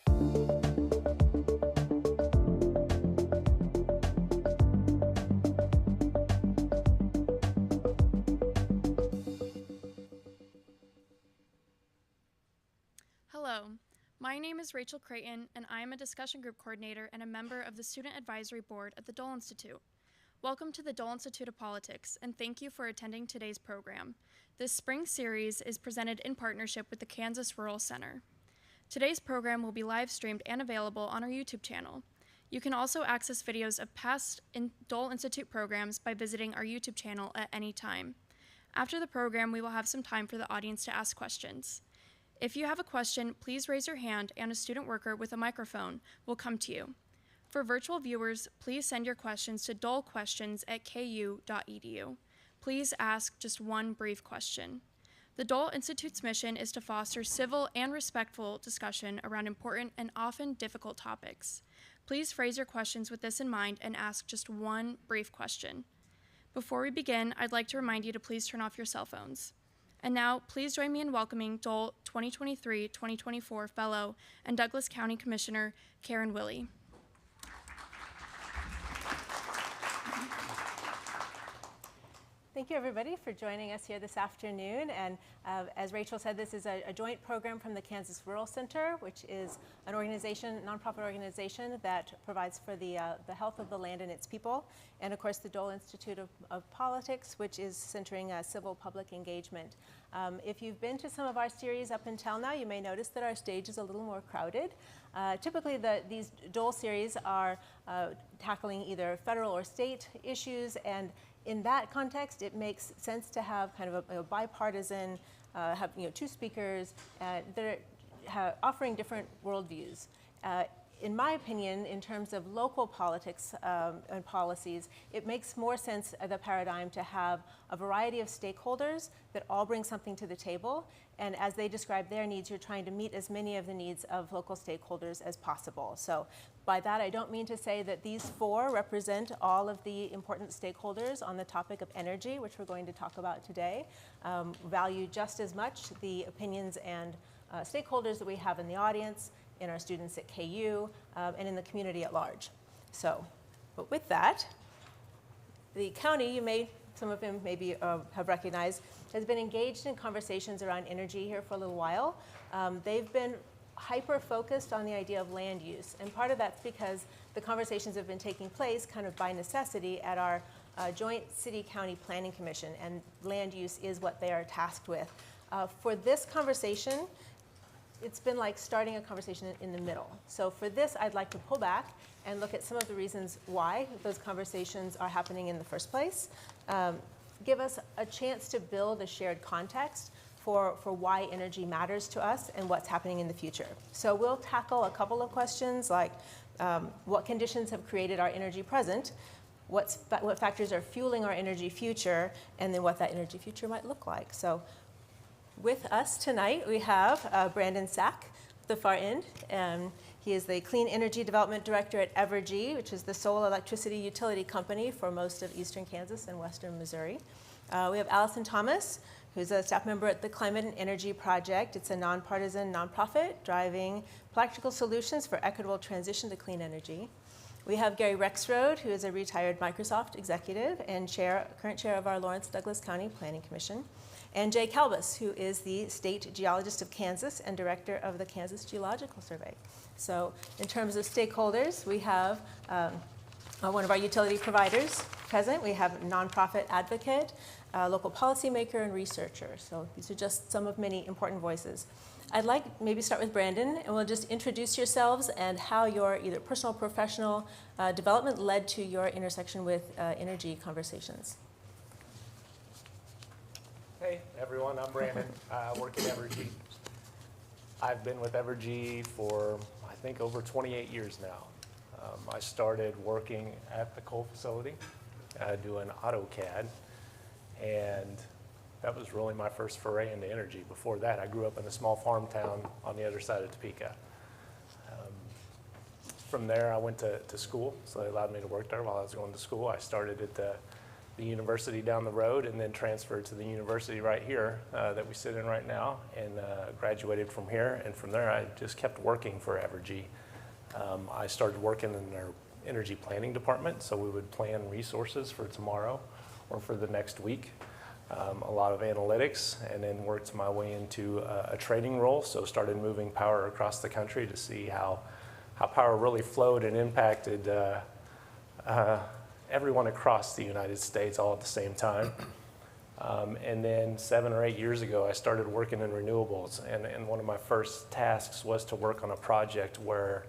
Hello, my name is Rachel Creighton, and I am a discussion group coordinator and a member of the Student Advisory Board at the Dole Institute. Welcome to the Dole Institute of Politics, and thank you for attending today's program. This spring series is presented in partnership with the Kansas Rural Center. Today's program will be live streamed and available on our YouTube channel. You can also access videos of past Dole Institute programs by visiting our YouTube channel at any time. After the program, we will have some time for the audience to ask questions. If you have a question, please raise your hand and a student worker with a microphone will come to you. For virtual viewers, please send your questions to dolequestions@ku.edu. Please ask just one brief question. The Dole Institute's mission is to foster civil and respectful discussion around important and often difficult topics. Please phrase your questions with this in mind and ask just one brief question. Before we begin, I'd like to remind you to please turn off your cell phones. And now, please join me in welcoming Dole 2023-2024 Fellow and Douglas County Commissioner Karen Willey. Thank you, everybody, for joining us here this afternoon. And as Rachel said, this is a joint program from the Kansas Rural Center, which is an organization, nonprofit organization that provides for the health of the land and its people. And of course, the Dole Institute of Politics, which is centering civil public engagement. If you've been to some of our series up until now, you may notice that our stage is a little more crowded. Typically, these Dole series are tackling either federal or state issues, and in that context, it makes sense to have kind of a bipartisan, have two speakers that are offering different worldviews. In my opinion, in terms of local politics and policies, it makes more sense the paradigm to have a variety of stakeholders that all bring something to the table. And as they describe their needs, you're trying to meet as many of the needs of local stakeholders as possible. So by that, I don't mean to say that these four represent all of the important stakeholders on the topic of energy, which we're going to talk about today. Value just as much the opinions and stakeholders that we have in the audience, in our students at KU, and in the community at large. So, but with that, the county, some of them maybe have recognized, has been engaged in conversations around energy here for a little while. They've been hyper-focused on the idea of land use, and part of that's because the conversations have been taking place kind of by necessity at our joint city-county planning commission, and land use is what they are tasked with. For this conversation, it's been like starting a conversation in the middle. So for this, I'd like to pull back and look at some of the reasons why those conversations are happening in the first place. Give us a chance to build a shared context for why energy matters to us and what's happening in the future. So we'll tackle a couple of questions like what conditions have created our energy present, what factors are fueling our energy future, and then what that energy future might look like. So with us tonight, we have Brandon Sack at the far end. He is the Clean Energy Development Director at Evergy, which is the sole electricity utility company for most of eastern Kansas and western Missouri. We have Allison Thomas, who's a staff member at the Climate and Energy Project. It's a nonpartisan nonprofit driving practical solutions for equitable transition to clean energy. We have Gary Rexroad, who is a retired Microsoft executive and current chair of our Lawrence Douglas County Planning Commission. And Jay Kalbas, who is the state geologist of Kansas and director of the Kansas Geological Survey. So in terms of stakeholders, we have one of our utility providers present. We have a nonprofit advocate, local policymaker, and researcher. So these are just some of many important voices. I'd like maybe start with Brandon, and we'll just introduce yourselves and how your either personal or professional development led to your intersection with energy conversations. Hey everyone, I'm Brandon. I work at Evergy. I've been with Evergy for, I think, over 28 years now. I started working at the coal facility doing AutoCAD, and that was really my first foray into energy. Before that, I grew up in a small farm town on the other side of Topeka. From there, I went to school, so they allowed me to work there while I was going to school. I started at the the university down the road and then transferred to the university right here that we sit in right now, and graduated from here. And from there, I just kept working for Evergy. I started working in their energy planning department, so we would plan resources for tomorrow or for the next week. A lot of analytics, and then worked my way into a trading role. So started moving power across the country to see how power really flowed and impacted everyone across the United States all at the same time. And then 7 or 8 years ago, I started working in renewables. And one of my first tasks was to work on a project where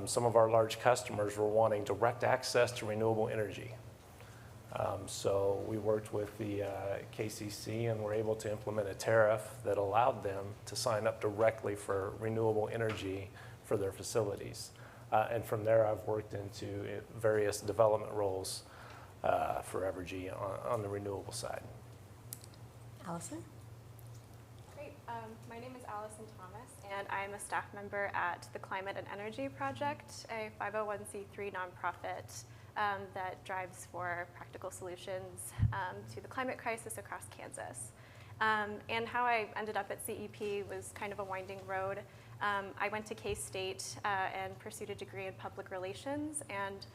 some of our large customers were wanting direct access to renewable energy. So we worked with the KCC and were able to implement a tariff that allowed them to sign up directly for renewable energy for their facilities. And from there, I've worked into various development roles for Evergy on the renewable side. Allison? Great. My name is Allison Thomas, and I am a staff member at the Climate and Energy Project, a 501c3 nonprofit that drives for practical solutions to the climate crisis across Kansas. And how I ended up at CEP was kind of a winding road. I went to K-State and pursued a degree in public relations, and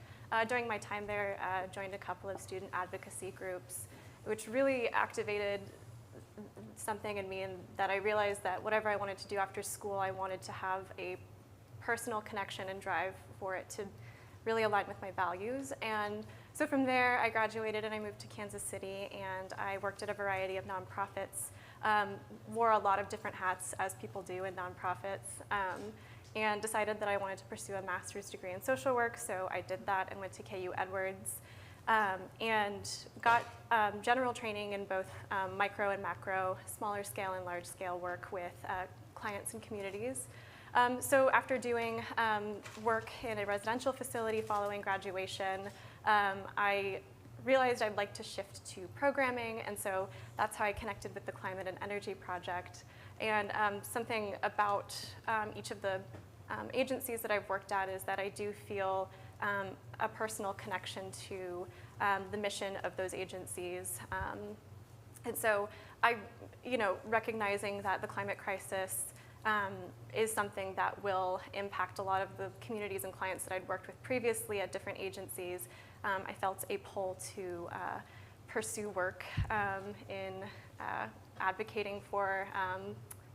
during my time there, joined a couple of student advocacy groups, which really activated something in me, and that I realized that whatever I wanted to do after school, I wanted to have a personal connection and drive for it to really align with my values. And so from there, I graduated and I moved to Kansas City, and I worked at a variety of nonprofits, wore a lot of different hats as people do in nonprofits, and decided that I wanted to pursue a master's degree in social work. So I did that and went to KU Edwards, and got general training in both micro and macro, smaller scale and large scale work with clients and communities. So after doing work in a residential facility following graduation, I realized I'd like to shift to programming, and so that's how I connected with the Climate and Energy Project. And something about each of the agencies that I've worked at is that I do feel a personal connection to the mission of those agencies. And so recognizing that the climate crisis is something that will impact a lot of the communities and clients that I'd worked with previously at different agencies, I felt a pull to pursue work in advocating for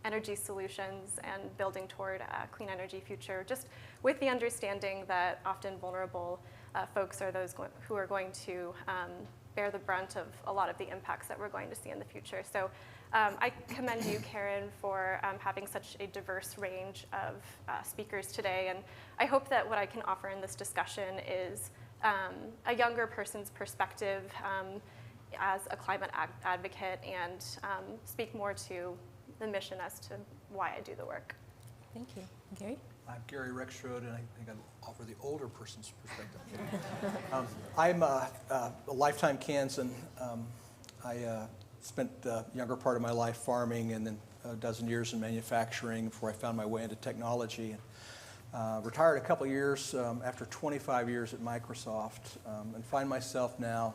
energy solutions and building toward a clean energy future, just with the understanding that often vulnerable folks are those who are going to bear the brunt of a lot of the impacts that we're going to see in the future. So I commend you, Karen, for having such a diverse range of speakers today, and I hope that what I can offer in this discussion is a younger person's perspective as a climate advocate, and speak more to the mission as to why I do the work. Thank you. Gary? I'm Gary Rexroad, and I think I'll offer the older person's perspective. I'm a lifetime Kansan. I spent the younger part of my life farming, and then a dozen years in manufacturing before I found my way into technology. Retired a couple years after 25 years at Microsoft, and find myself now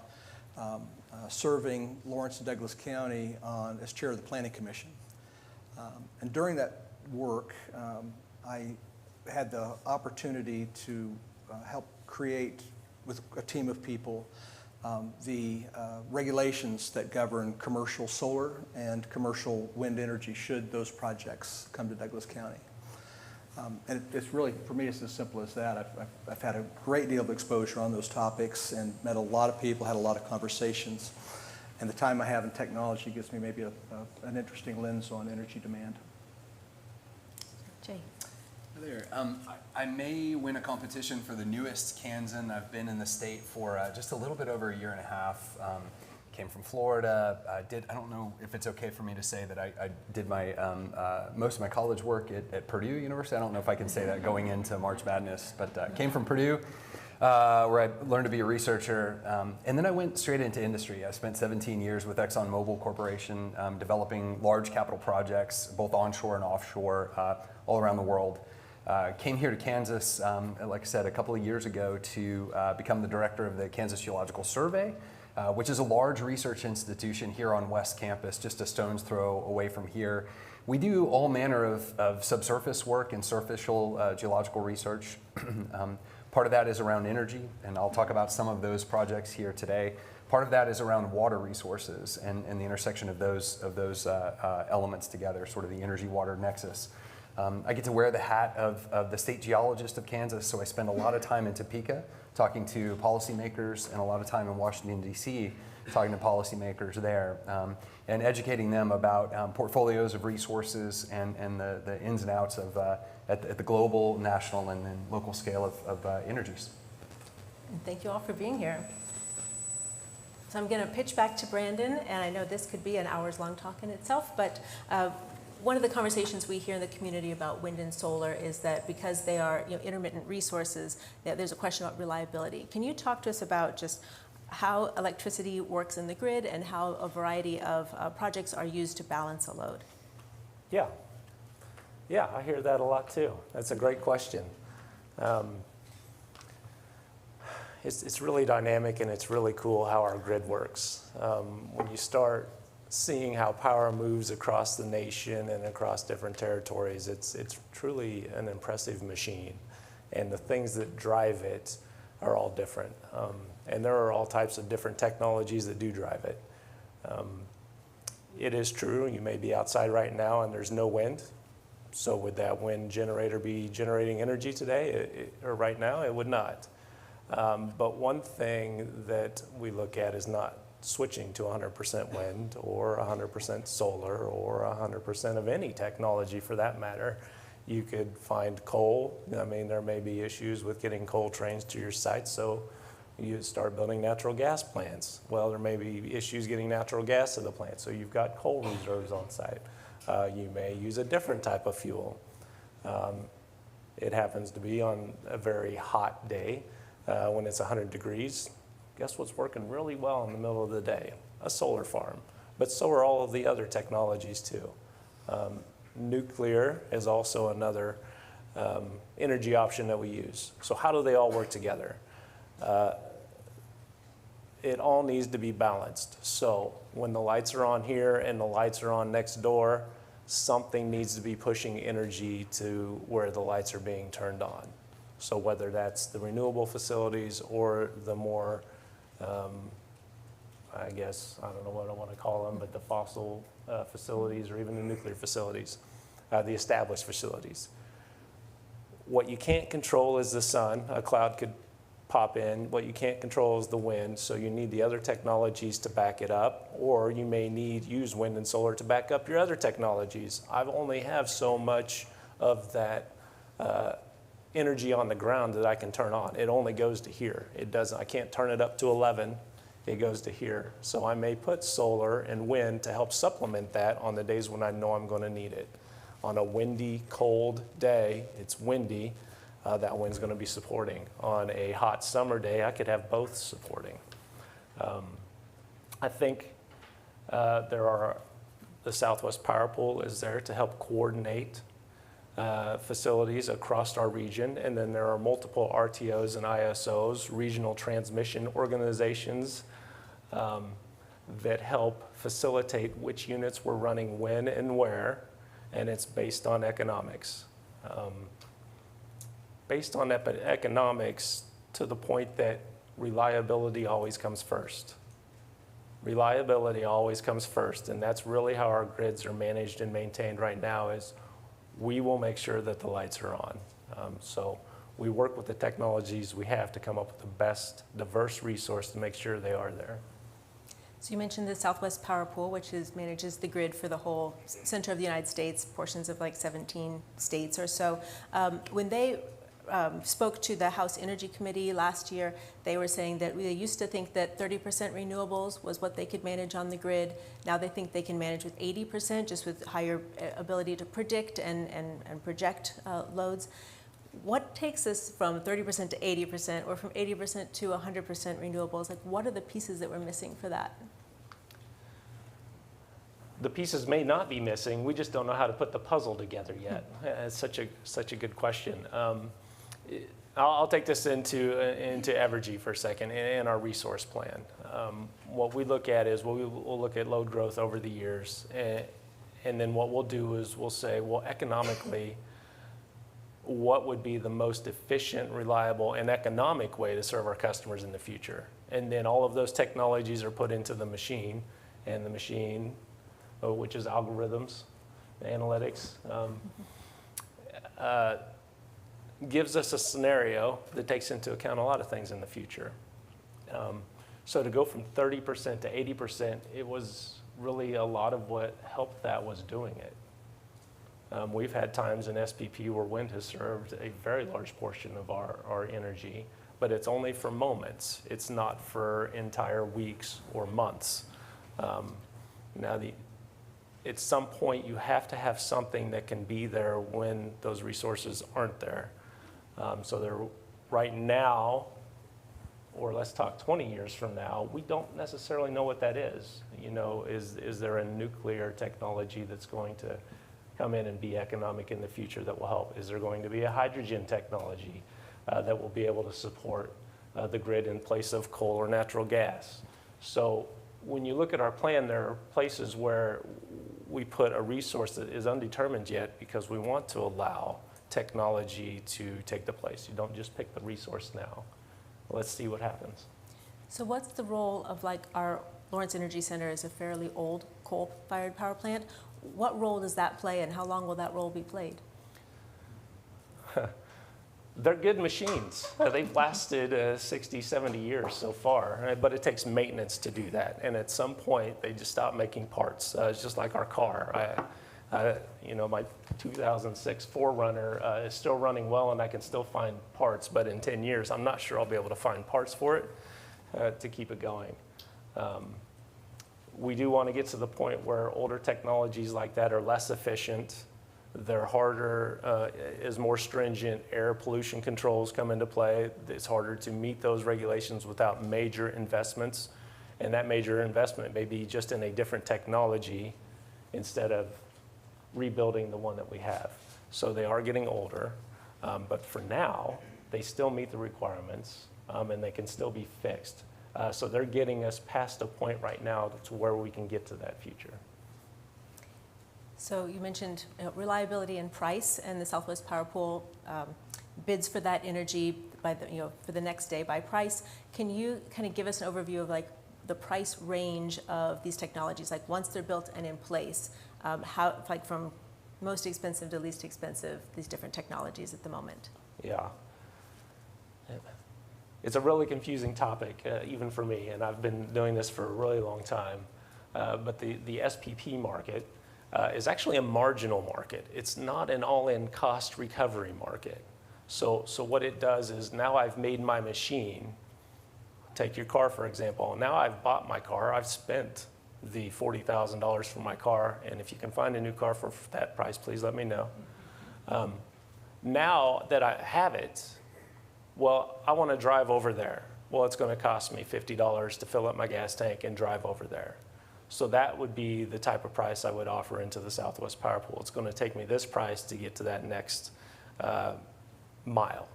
serving Lawrence and Douglas County as chair of the Planning Commission. And during that work, I had the opportunity to help create, with a team of people, the regulations that govern commercial solar and commercial wind energy should those projects come to Douglas County. And it's really, for me, it's as simple as that. I've had a great deal of exposure on those topics and met a lot of people, had a lot of conversations. And the time I have in technology gives me maybe an interesting lens on energy demand. Jay. Hi there. I may win a competition for the newest Kansan. I've been in the state for just a little bit over a year and a half. Came from Florida. I don't know if it's okay for me to say that I did my most of my college work at Purdue University. I don't know if I can say that going into March Madness, but came from Purdue, where I learned to be a researcher. And then I went straight into industry. I spent 17 years with ExxonMobil Corporation, developing large capital projects, both onshore and offshore, all around the world. Came here to Kansas, like I said, a couple of years ago to become the director of the Kansas Geological Survey. which is a large research institution here on West Campus, just a stone's throw away from here. We do all manner of subsurface work and surficial geological research. Part of that is around energy, and I'll talk about some of those projects here today. Part of that is around water resources and the intersection of those elements together, sort of the energy-water nexus. I get to wear the hat of the state geologist of Kansas, so I spend a lot of time in Topeka talking to policymakers and a lot of time in Washington, D.C., talking to policymakers there and educating them about portfolios of resources and the ins and outs of at the global, national, and then local scale of energies. And thank you all for being here. So I'm going to pitch back to Brandon, and I know this could be an hours-long talk in itself, but one of the conversations we hear in the community about wind and solar is that because they are intermittent resources, there's a question about reliability. Can you talk to us about just how electricity works in the grid and how a variety of projects are used to balance a load? Yeah, I hear that a lot too. That's a great question. It's really dynamic and it's really cool how our grid works. When you start seeing how power moves across the nation and across different territories, it's truly an impressive machine. And the things that drive it are all different. And there are all types of different technologies that do drive it. It is true, you may be outside right now and there's no wind. So would that wind generator be generating energy today or right now? It would not. But one thing that we look at is not switching to 100% wind or 100% solar or 100% of any technology for that matter. You could find coal. I mean, there may be issues with getting coal trains to your site, so you start building natural gas plants. Well, there may be issues getting natural gas to the plant, so you've got coal reserves on site. You may use a different type of fuel. It happens to be on a very hot day when it's 100 degrees. Guess what's working really well in the middle of the day? A solar farm. But so are all of the other technologies too. Nuclear is also another energy option that we use. So how do they all work together? It all needs to be balanced. So when the lights are on here and the lights are on next door, something needs to be pushing energy to where the lights are being turned on. So whether that's the renewable facilities or the more, I guess, I don't know what I want to call them, but the fossil facilities or even the nuclear facilities, the established facilities. What you can't control is the sun. A cloud could pop in. What you can't control is the wind, so you need the other technologies to back it up, or you may use wind and solar to back up your other technologies. I only have so much of that energy on the ground that I can turn on. It only goes to here. It doesn't. I can't turn it up to 11. It goes to here. So I may put solar and wind to help supplement that on the days when I know I'm going to need it. On a windy, cold day, it's windy. That wind's going to be supporting. On a hot summer day, I could have both supporting. I think the Southwest Power Pool is there to help coordinate facilities across our region, and then there are multiple RTOs and ISOs, regional transmission organizations, that help facilitate which units we're running when and where, and it's based on economics. Based on economics to the point that reliability always comes first. Reliability always comes first, and that's really how our grids are managed and maintained right now is we will make sure that the lights are on. So we work with the technologies we have to come up with the best diverse resource to make sure they are there. So you mentioned the Southwest Power Pool, which manages the grid for the whole center of the United States, portions of like 17 states or so. When they spoke to the House Energy Committee last year, they were saying that they used to think that 30% renewables was what they could manage on the grid. Now they think they can manage with 80%, just with higher ability to predict and project loads. What takes us from 30% to 80% or from 80% to 100% renewables? Like, what are the pieces that we're missing for that? The pieces may not be missing. We just don't know how to put the puzzle together yet. It's such a good question. I'll take this into Evergy for a second in our resource plan. What we look at is we'll look at load growth over the years, and then what we'll do is we'll say, well, economically, what would be the most efficient, reliable, and economic way to serve our customers in the future? And then all of those technologies are put into the machine, and the machine, which is algorithms, analytics, gives us a scenario that takes into account a lot of things in the future. So to go from 30% to 80%, it was really a lot of what helped that was doing it. We've had times in SPP where wind has served a very large portion of our energy, but it's only for moments. It's not for entire weeks or months. Now, at some point, you have to have something that can be there when those resources aren't there. So they're right now, or let's talk 20 years from now, we don't necessarily know what that is. You know, is there a nuclear technology that's going to come in and be economic in the future that will help? Is there going to be a hydrogen technology that will be able to support the grid in place of coal or natural gas? So when you look at our plan, there are places where we put a resource that is undetermined yet because we want to allow technology to take the place. You don't just pick the resource now. Let's see what happens. So what's the role of, like, our Lawrence Energy Center is a fairly old coal-fired power plant. What role does that play, and how long will that role be played? They're good machines. They've lasted 60, 70 years so far, but it takes maintenance to do that. And at some point, they just stop making parts. It's just like our car. You know, my 2006 4Runner is still running well, and I can still find parts, but in 10 years, I'm not sure I'll be able to find parts for it to keep it going. We do want to get to the point where older technologies like that are less efficient. They're harder, as more stringent air pollution controls come into play. It's harder to meet those regulations without major investments. And that major investment may be just in a different technology instead of rebuilding the one that we have. So they are getting older, but for now, they still meet the requirements, and they can still be fixed. So they're getting us past a point right now to where we can get to that future. So you mentioned reliability and price, and the Southwest Power Pool bids for that energy by the, for the next day by price. Can you kind of give us an overview of, like, the price range of these technologies, like once they're built and in place, how, like, from most expensive to least expensive, these different technologies at the moment? Yeah. It's a really confusing topic, even for me, and I've been doing this for a really long time. But the SPP market is actually a marginal market. It's not an all-in cost recovery market. So what it does is, now I've made my machine. Take your car, for example. Now I've bought my car. I've spent the $40,000 for my car, and if you can find a new car for that price, please let me know. Now that I have it, well, I want to drive over there. Well, it's going to cost me $50 to fill up my gas tank and drive over there. So that would be the type of price I would offer into the Southwest Power Pool. It's going to take me this price to get to that next mile.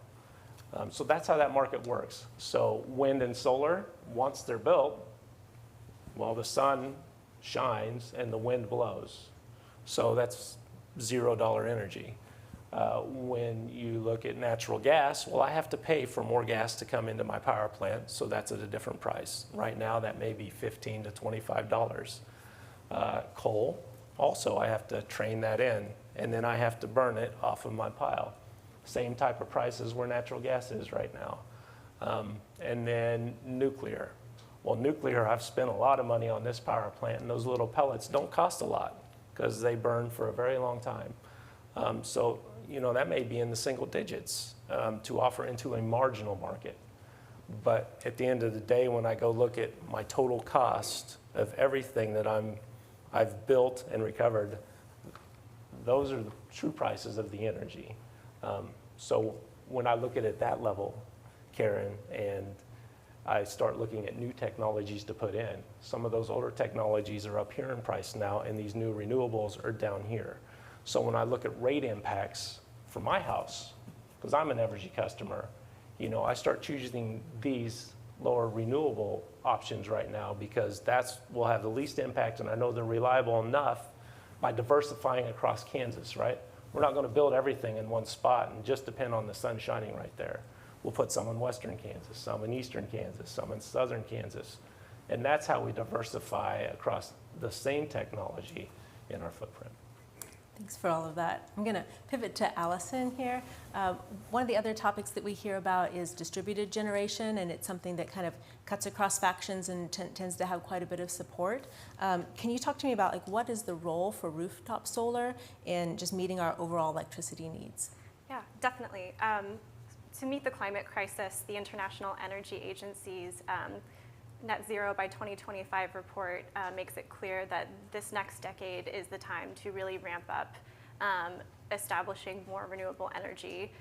So that's how that market works. So wind and solar, once they're built, well, the sun shines and the wind blows. So that's $0 energy. When you look at natural gas, well, I have to pay for more gas to come into my power plant, so that's at a different price. Right now, that may be $15 to $25. Coal, also, I have to train that in, and then I have to burn it off of my pile. Same type of prices where natural gas is right now. And then nuclear. Well, nuclear, I've spent a lot of money on this power plant, and those little pellets don't cost a lot because they burn for a very long time. So, that may be in the single digits to offer into a marginal market. But at the end of the day, when I go look at my total cost of everything that I've built and recovered, those are the true prices of the energy. So when I look at it at that level, Karen, and I start looking at new technologies to put in, some of those older technologies are up here in price now, and these new renewables are down here. So when I look at rate impacts for my house, because I'm an Evergy customer, I start choosing these lower renewable options right now because that's will have the least impact, and I know they're reliable enough by diversifying across Kansas, right? We're not going to build everything in one spot and just depend on the sun shining right there. We'll put some in western Kansas, some in eastern Kansas, some in southern Kansas. And that's how we diversify across the same technology in our footprint. Thanks for all of that. I'm going to pivot to Allison here. One of the other topics that we hear about is distributed generation, and it's something that kind of cuts across factions and tends to have quite a bit of support. Can you talk to me about what is the role for rooftop solar in just meeting our overall electricity needs? Yeah, definitely. To meet the climate crisis, the International Energy Agency's Net Zero by 2025 report makes it clear that this next decade is the time to really ramp up establishing more renewable energy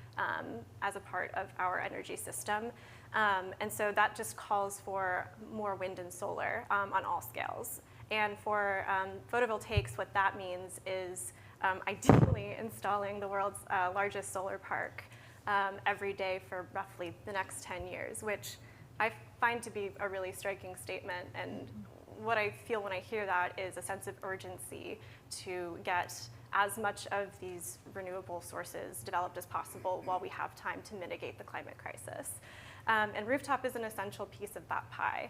as a part of our energy system. And so that just calls for more wind and solar on all scales. And for photovoltaics, what that means is ideally installing the world's largest solar park every day for roughly the next 10 years, which I find to be a really striking statement. And what I feel when I hear that is a sense of urgency to get as much of these renewable sources developed as possible while we have time to mitigate the climate crisis. And rooftop is an essential piece of that pie.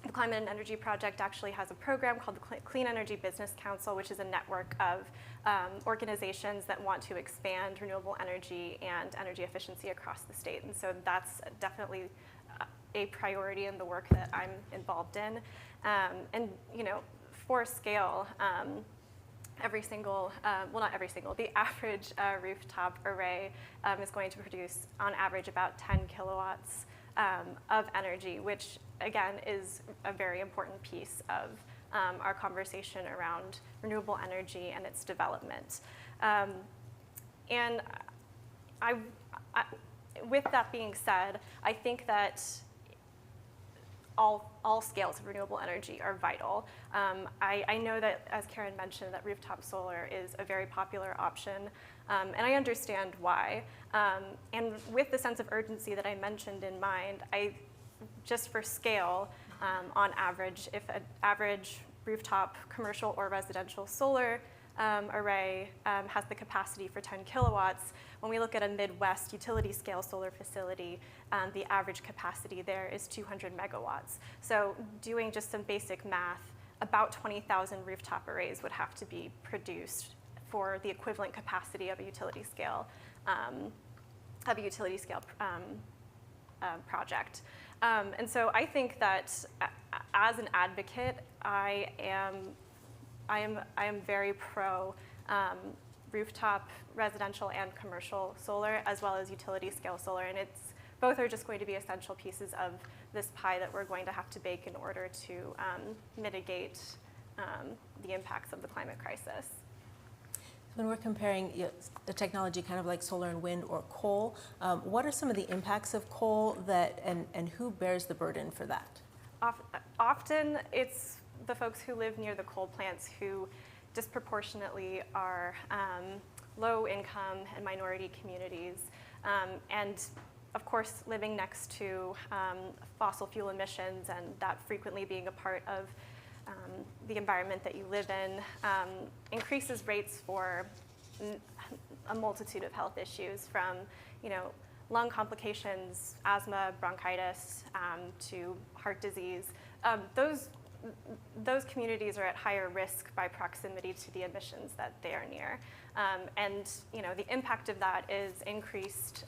The Climate and Energy Project actually has a program called the Clean Energy Business Council, which is a network of organizations that want to expand renewable energy and energy efficiency across the state. And so that's definitely a priority in the work that I'm involved in. And for scale, every single, well, not every single, the average rooftop array is going to produce on average about 10 kilowatts of energy, which again is a very important piece of our conversation around renewable energy and its development. And with that being said, I think that all scales of renewable energy are vital. I know that, as Karen mentioned, that rooftop solar is a very popular option, and I understand why. And with the sense of urgency that I mentioned in mind, just for scale, on average, if an average rooftop commercial or residential solar array has the capacity for 10 kilowatts, when we look at a Midwest utility scale solar facility, the average capacity there is 200 megawatts. So doing just some basic math, about 20,000 rooftop arrays would have to be produced for the equivalent capacity of a utility scale project. And so I think that as an advocate, I am very pro rooftop residential and commercial solar, as well as utility scale solar, and both are just going to be essential pieces of this pie that we're going to have to bake in order to mitigate the impacts of the climate crisis. When we're comparing the technology kind of like solar and wind or coal, what are some of the impacts of coal and who bears the burden for that? Often it's the folks who live near the coal plants who disproportionately are low income and minority communities. And of course, living next to fossil fuel emissions and that frequently being a part of the environment that you live in increases rates for a multitude of health issues, from lung complications, asthma, bronchitis, to heart disease. Those communities are at higher risk by proximity to the emissions that they are near. And the impact of that is increased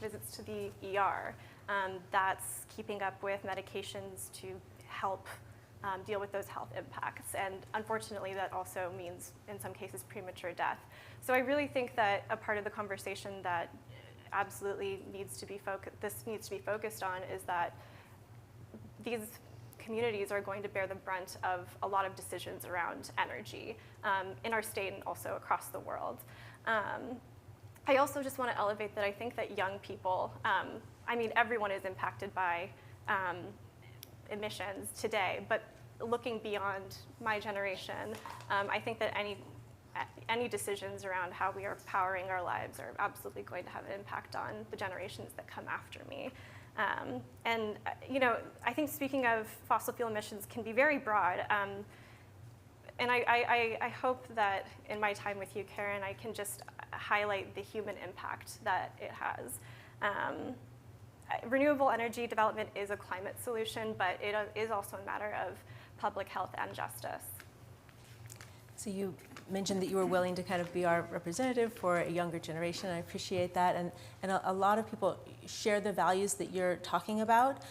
visits to the ER. That's keeping up with medications to help deal with those health impacts. And unfortunately, that also means, in some cases, premature death. So I really think that a part of the conversation that absolutely needs to be focused on is that these communities are going to bear the brunt of a lot of decisions around energy in our state and also across the world. I also just want to elevate that I think that young people, everyone is impacted by emissions today, but looking beyond my generation, I think that any any decisions around how we are powering our lives are absolutely going to have an impact on the generations that come after me. And I think speaking of fossil fuel emissions can be very broad. And I hope that in my time with you, Karen, I can just highlight the human impact that it has. Renewable energy development is a climate solution, but it is also a matter of public health and justice. So you mentioned that you were willing to kind of be our representative for a younger generation. I appreciate that. And a lot of people share the values that you're talking about,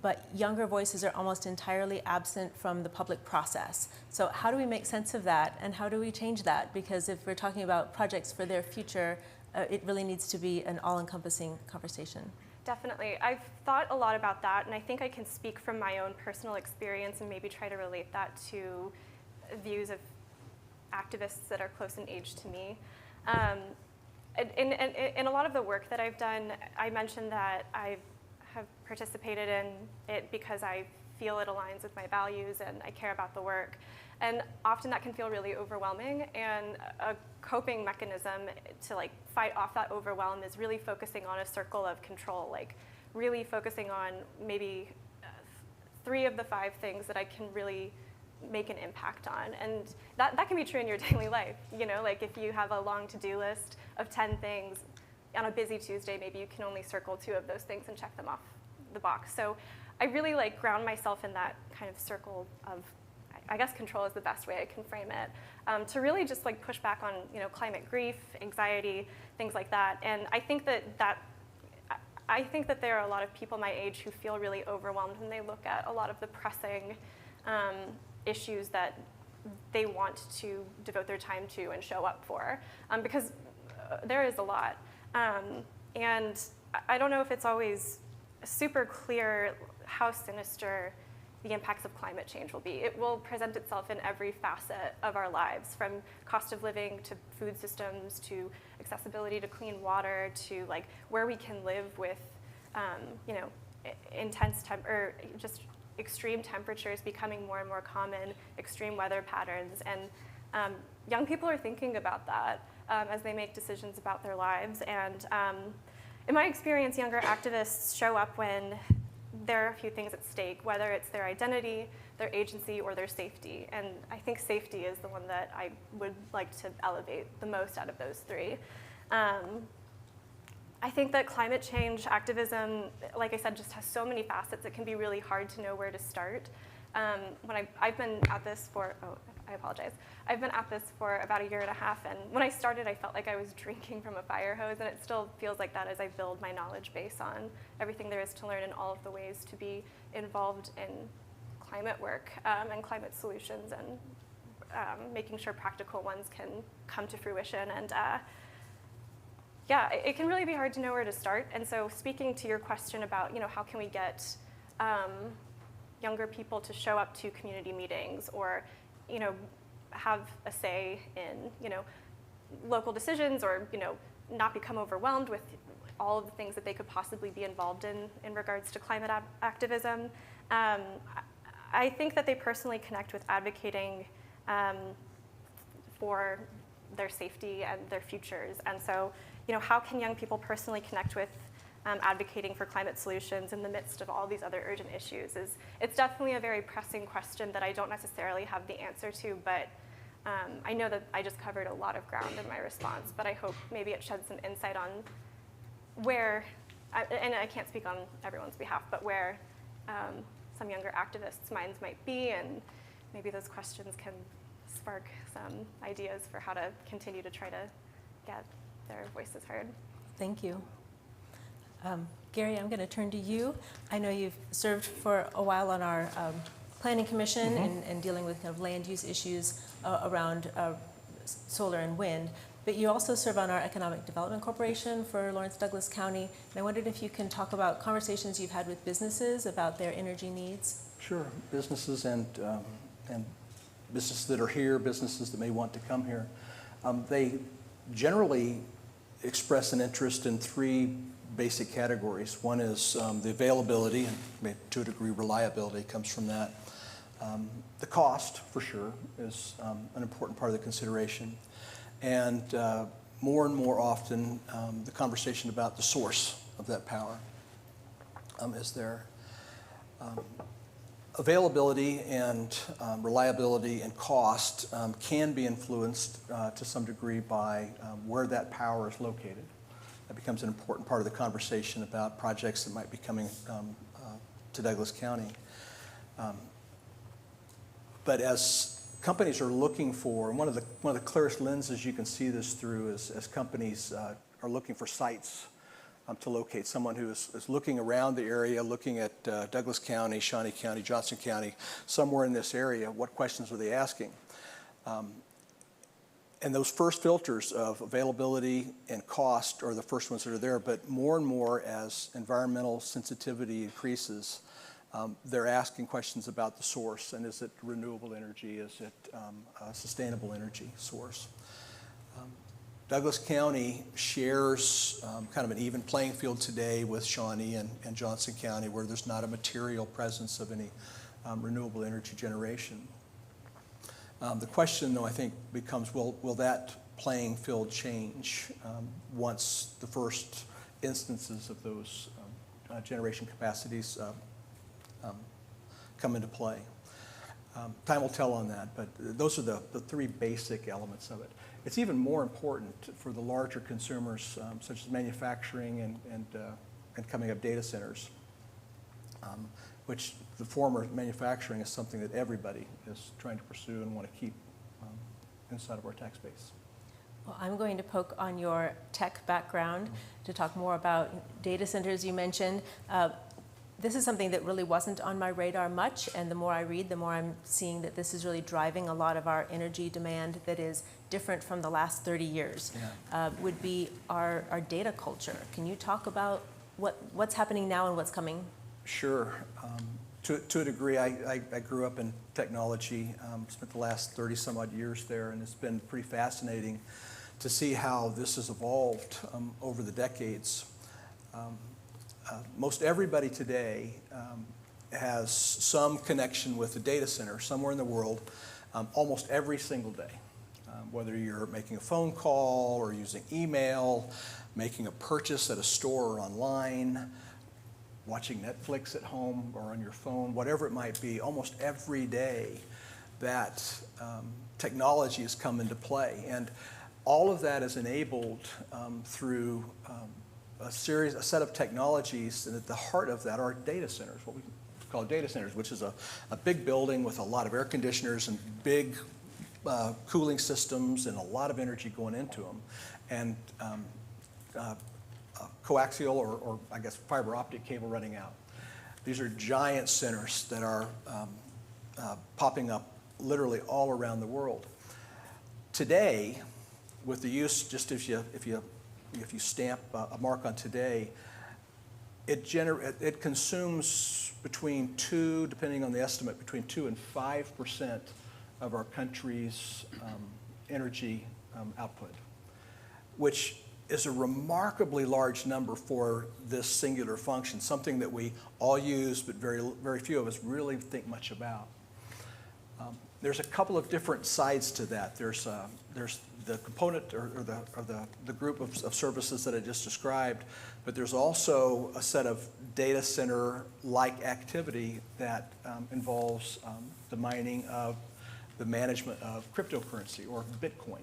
but younger voices are almost entirely absent from the public process. So how do we make sense of that, and how do we change that? Because if we're talking about projects for their future, it really needs to be an all-encompassing conversation. Definitely. I've thought a lot about that, and I think I can speak from my own personal experience and maybe try to relate that to views of activists that are close in age to me. In a lot of the work that I've done, I mentioned that I have participated in it because I feel it aligns with my values and I care about the work. And often that can feel really overwhelming, and a coping mechanism to fight off that overwhelm is really focusing on a circle of control, really focusing on maybe 3 of the 5 things that I can really make an impact on. And that can be true in your daily life. If you have a long to-do list of 10 things, on a busy Tuesday, maybe you can only circle 2 of those things and check them off the box. So I really ground myself in that kind of circle of, I guess control is the best way I can frame it, to really just push back on climate grief, anxiety, things like that. And I think that there are a lot of people my age who feel really overwhelmed when they look at a lot of the pressing issues that they want to devote their time to and show up for, because there is a lot. And I don't know if it's always super clear how sinister the impacts of climate change will be. It will present itself in every facet of our lives, from cost of living to food systems to accessibility to clean water to where we can live with intense or just extreme temperatures becoming more and more common, extreme weather patterns. And young people are thinking about that as they make decisions about their lives. And in my experience, younger activists show up when there are a few things at stake, whether it's their identity, their agency, or their safety. And I think safety is the one that I would like to elevate the most out of those 3. I think that climate change activism, like I said, just has so many facets, it can be really hard to know where to start. I've been at this for, I apologize. I've been at this for about 1.5 years, and when I started, I felt like I was drinking from a fire hose, and it still feels like that as I build my knowledge base on everything there is to learn and all of the ways to be involved in climate work and climate solutions, and making sure practical ones can come to fruition. And yeah, it can really be hard to know where to start. And so speaking to your question about, how can we get younger people to show up to community meetings, or, have a say in, local decisions, or, not become overwhelmed with all of the things that they could possibly be involved in regards to climate activism. I think that they personally connect with advocating for their safety and their futures. And so, how can young people personally connect with advocating for climate solutions in the midst of all these other urgent issues? It's definitely a very pressing question that I don't necessarily have the answer to, but I know that I just covered a lot of ground in my response, but I hope maybe it sheds some insight on where, and I can't speak on everyone's behalf, but where some younger activists' minds might be, and maybe those questions can spark some ideas for how to continue to try to get their voices heard. Thank you. Gary, I'm going to turn to you. I know you've served for a while on our planning commission and dealing with kind of land use issues around solar and wind, but you also serve on our Economic Development Corporation for Lawrence Douglas County. And I wondered if you can talk about conversations you've had with businesses about their energy needs. Sure, businesses and businesses that are here, businesses that may want to come here. They generally express an interest in 3 basic categories. One is the availability, and to a degree reliability comes from that. The cost, for sure, is an important part of the consideration. and more and more often the conversation about the source of that power is there. Availability and reliability and cost can be influenced to some degree by where that power is located. That becomes an important part of the conversation about projects that might be coming to Douglas County. But as companies are looking for, and one of the clearest lenses you can see this through is as companies are looking for sites to locate. Someone who is looking around the area, looking at Douglas County, Shawnee County, Johnson County, somewhere in this area, what questions are they asking? And those first filters of availability and cost are the first ones that are there, but more and more as environmental sensitivity increases, they're asking questions about the source, and is it renewable energy, is it a sustainable energy source? Douglas County shares kind of an even playing field today with Shawnee and Johnson County, where there's not a material presence of any renewable energy generation. The question, though, I think becomes, will that playing field change once the first instances of those generation capacities come into play? Time will tell on that, but those are the three basic elements of it. It's even more important for the larger consumers, such as manufacturing and coming up data centers, which the former manufacturing is something that everybody is trying to pursue and want to keep inside of our tax base. Well, I'm going to poke on your tech background to talk more about data centers you mentioned. This is something that really wasn't on my radar much, and the more I read, the more I'm seeing that this is really driving a lot of our energy demand that is different from the last 30 years, would be our data culture. Can you talk about what's happening now and what's coming? Sure. To a degree, I grew up in technology, spent the last 30 some odd years there, and it's been pretty fascinating to see how this has evolved over the decades. Most everybody today has some connection with a data center somewhere in the world almost every single day. Whether you're making a phone call or using email, making a purchase at a store or online, watching Netflix at home or on your phone, whatever it might be, almost every day that technology has come into play. And all of that is enabled through a set of technologies, and at the heart of that are data centers, what we call data centers, which is a big building with a lot of air conditioners and big cooling systems and a lot of energy going into them, and coaxial or I guess fiber optic cable running out. These are giant centers that are popping up literally all around the world. Today, with the use, just if you stamp a mark on today, it consumes between 2, depending on the estimate, between 2 and 5% of our country's energy output, which is a remarkably large number for this singular function, something that we all use, but very few of us really think much about. There's a couple of different sides to that. There's the component or the group of services that I just described, but there's also a set of data center-like activity that involves the mining of the management of cryptocurrency or Bitcoin.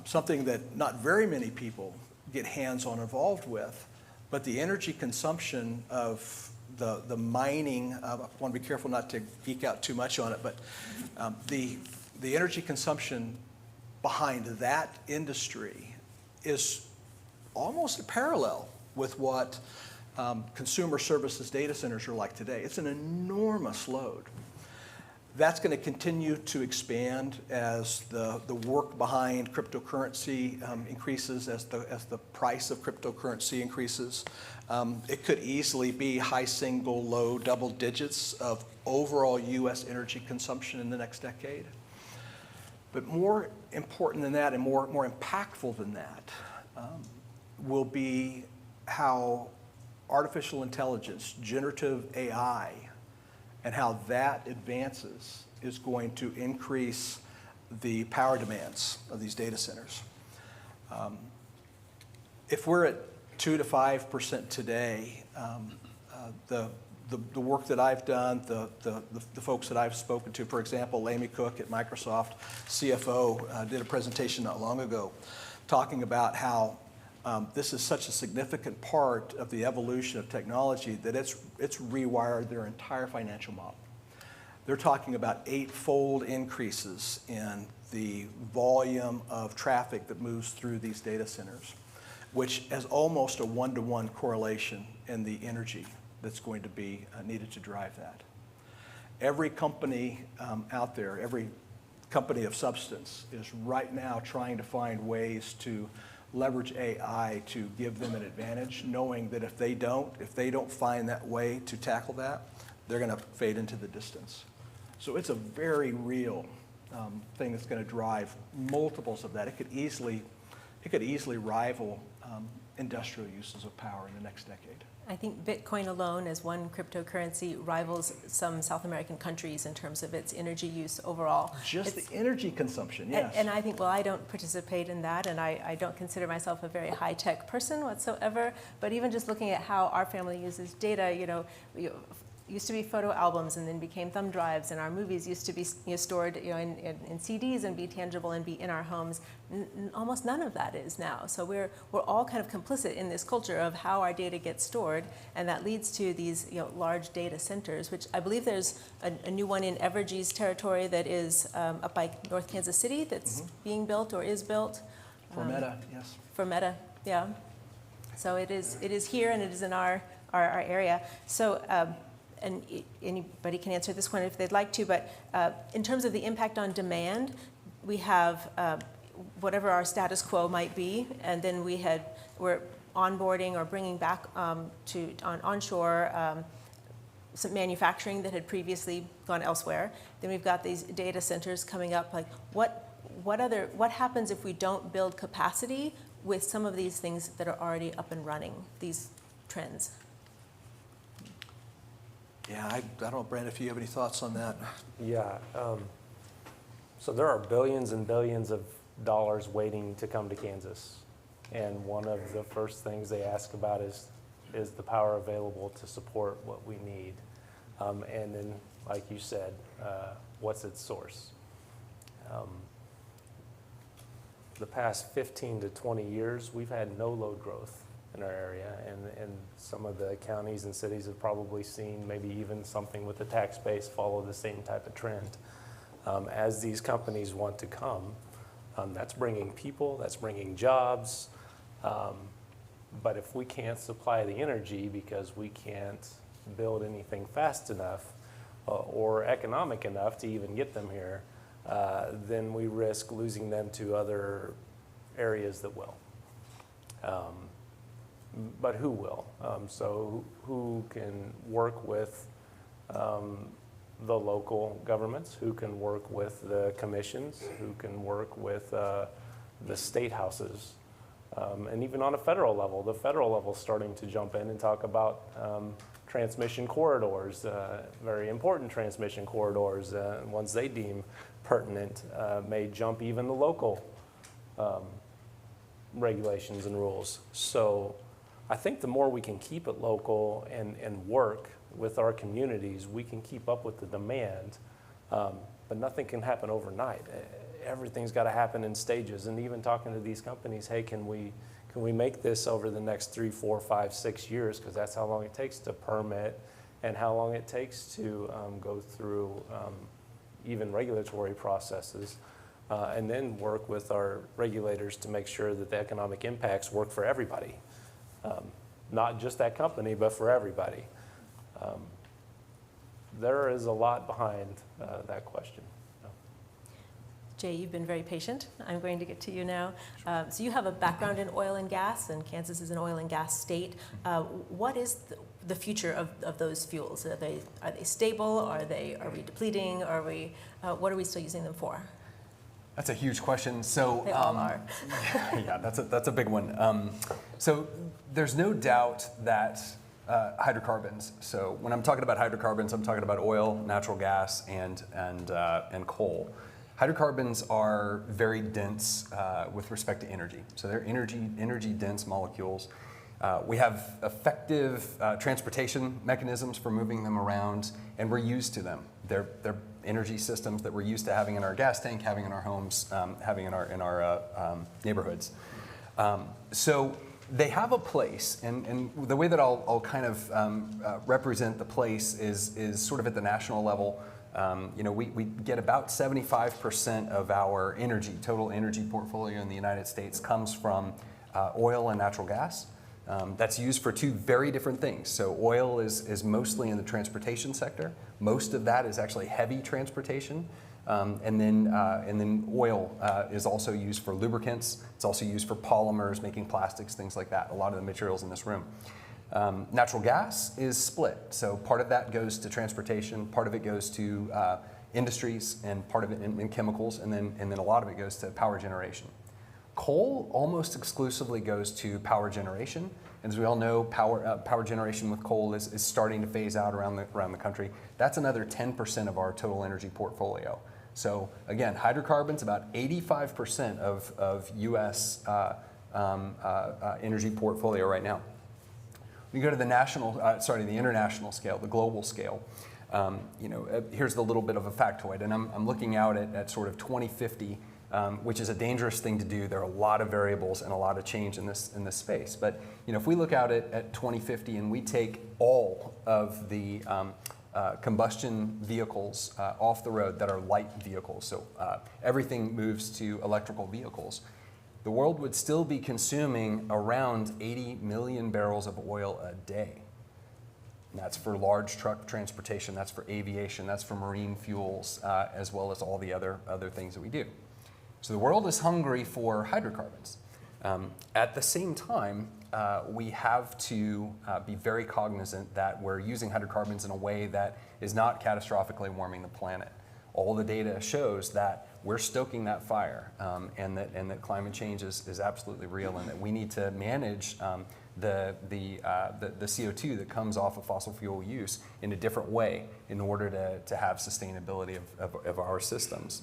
Something that not very many people get hands-on involved with, but the energy consumption of the mining, I want to be careful not to geek out too much on it, but the energy consumption behind that industry is almost parallel with what consumer services data centers are like today. It's an enormous load. That's going to continue to expand as the work behind cryptocurrency increases, as the price of cryptocurrency increases. It could easily be high single, low double digits of overall U.S. energy consumption in the next decade. But more important than that and more impactful than that will be how artificial intelligence, generative AI, and how that advances is going to increase the power demands of these data centers. If we're at 2 to 5% today, the work that I've done, the folks that I've spoken to, for example, Amy Cook at Microsoft, CFO, did a presentation not long ago talking about how this is such a significant part of the evolution of technology that it's rewired their entire financial model. They're talking about 8-fold increases in the volume of traffic that moves through these data centers, which has almost a 1-to-1 correlation in the energy that's going to be needed to drive that. Every company out there, every company of substance is right now trying to find ways to leverage AI to give them an advantage, knowing that if they don't find that way to tackle that, they're going to fade into the distance. So it's a very real thing that's going to drive multiples of that. It could easily rival industrial uses of power in the next decade. I think Bitcoin alone as one cryptocurrency rivals some South American countries in terms of its energy use overall. Just the energy consumption, yes. And I think, well, I don't participate in that, and I don't consider myself a very high-tech person whatsoever, but even just looking at how our family uses data, used to be photo albums and then became thumb drives, and our movies used to be stored in CDs and be tangible and be in our homes. Almost none of that is now. So we're all kind of complicit in this culture of how our data gets stored, and that leads to these large data centers, which I believe there's a new one in Evergy's territory that is up by North Kansas City that's being built or is built. For Meta, yes. For Meta, yeah. So it is here and it is in our area. So. And anybody can answer this one if they'd like to, but in terms of the impact on demand, we have whatever our status quo might be, and then we're onboarding or bringing back onshore some manufacturing that had previously gone elsewhere. Then we've got these data centers coming up. Like what happens if we don't build capacity with some of these things that are already up and running, these trends? Yeah, I don't know, Brand, if you have any thoughts on that. Yeah. So there are billions and billions of dollars waiting to come to Kansas. And one of the first things they ask about is the power available to support what we need? And then, like you said, what's its source? The past 15 to 20 years, we've had no load growth in our area, and some of the counties and cities have probably seen maybe even something with the tax base follow the same type of trend. As these companies want to come, that's bringing people, that's bringing jobs, but if we can't supply the energy because we can't build anything fast enough or economic enough to even get them here, then we risk losing them to other areas that will. But who will? So who can work with the local governments, who can work with the commissions, who can work with the state houses, and even on a federal level. The federal level is starting to jump in and talk about transmission corridors, very important transmission corridors, ones they deem pertinent, may jump even the local regulations and rules. So I think the more we can keep it local and work with our communities, we can keep up with the demand, but nothing can happen overnight. Everything's got to happen in stages. And even talking to these companies, hey, can we make this over the next 3, 4, 5, 6 years? Because that's how long it takes to permit and how long it takes to go through even regulatory processes. And then work with our regulators to make sure that the economic impacts work for everybody. Not just that company, but for everybody. There is a lot behind that question. Jay, you've been very patient. I'm going to get to you now. So you have a background in oil and gas, and Kansas is an oil and gas state. What is the future of those fuels? Are they stable? Are we depleting? What are we still using them for? That's a huge question. So they all are. Yeah, that's a big one. So there's no doubt that hydrocarbons. So when I'm talking about hydrocarbons, I'm talking about oil, natural gas, and coal. Hydrocarbons are very dense with respect to energy. So they're energy dense molecules. We have effective transportation mechanisms for moving them around, and we're used to them. They're energy systems that we're used to having in our gas tank, having in our homes, having in our neighborhoods. So they have a place, and the way that I'll kind of represent the place is sort of at the national level. We get about 75% of our total energy portfolio in the United States comes from oil and natural gas. That's used for two very different things. So oil is mostly in the transportation sector. Most of that is actually heavy transportation. And then oil is also used for lubricants. It's also used for polymers, making plastics, things like that, a lot of the materials in this room. Natural gas is split. So part of that goes to transportation, part of it goes to industries, and part of it in chemicals, and then a lot of it goes to power generation. Coal almost exclusively goes to power generation. As we all know, power generation with coal is starting to phase out around the country. That's another 10% of our total energy portfolio. So again, hydrocarbons, about 85% of U.S. Energy portfolio right now. We go to the international scale, the global scale. Here's the little bit of a factoid, and I'm looking out at sort of 2050. Which is a dangerous thing to do. There are a lot of variables and a lot of change in this space. But if we look out at 2050 and we take all of the combustion vehicles off the road that are light vehicles, so everything moves to electrical vehicles, the world would still be consuming around 80 million barrels of oil a day. And that's for large truck transportation, that's for aviation, that's for marine fuels, as well as all the other things that we do. So the world is hungry for hydrocarbons. At the same time, we have to be very cognizant that we're using hydrocarbons in a way that is not catastrophically warming the planet. All the data shows that we're stoking that fire, and that climate change is absolutely real, and that we need to manage the CO2 that comes off of fossil fuel use in a different way in order to have sustainability of our systems.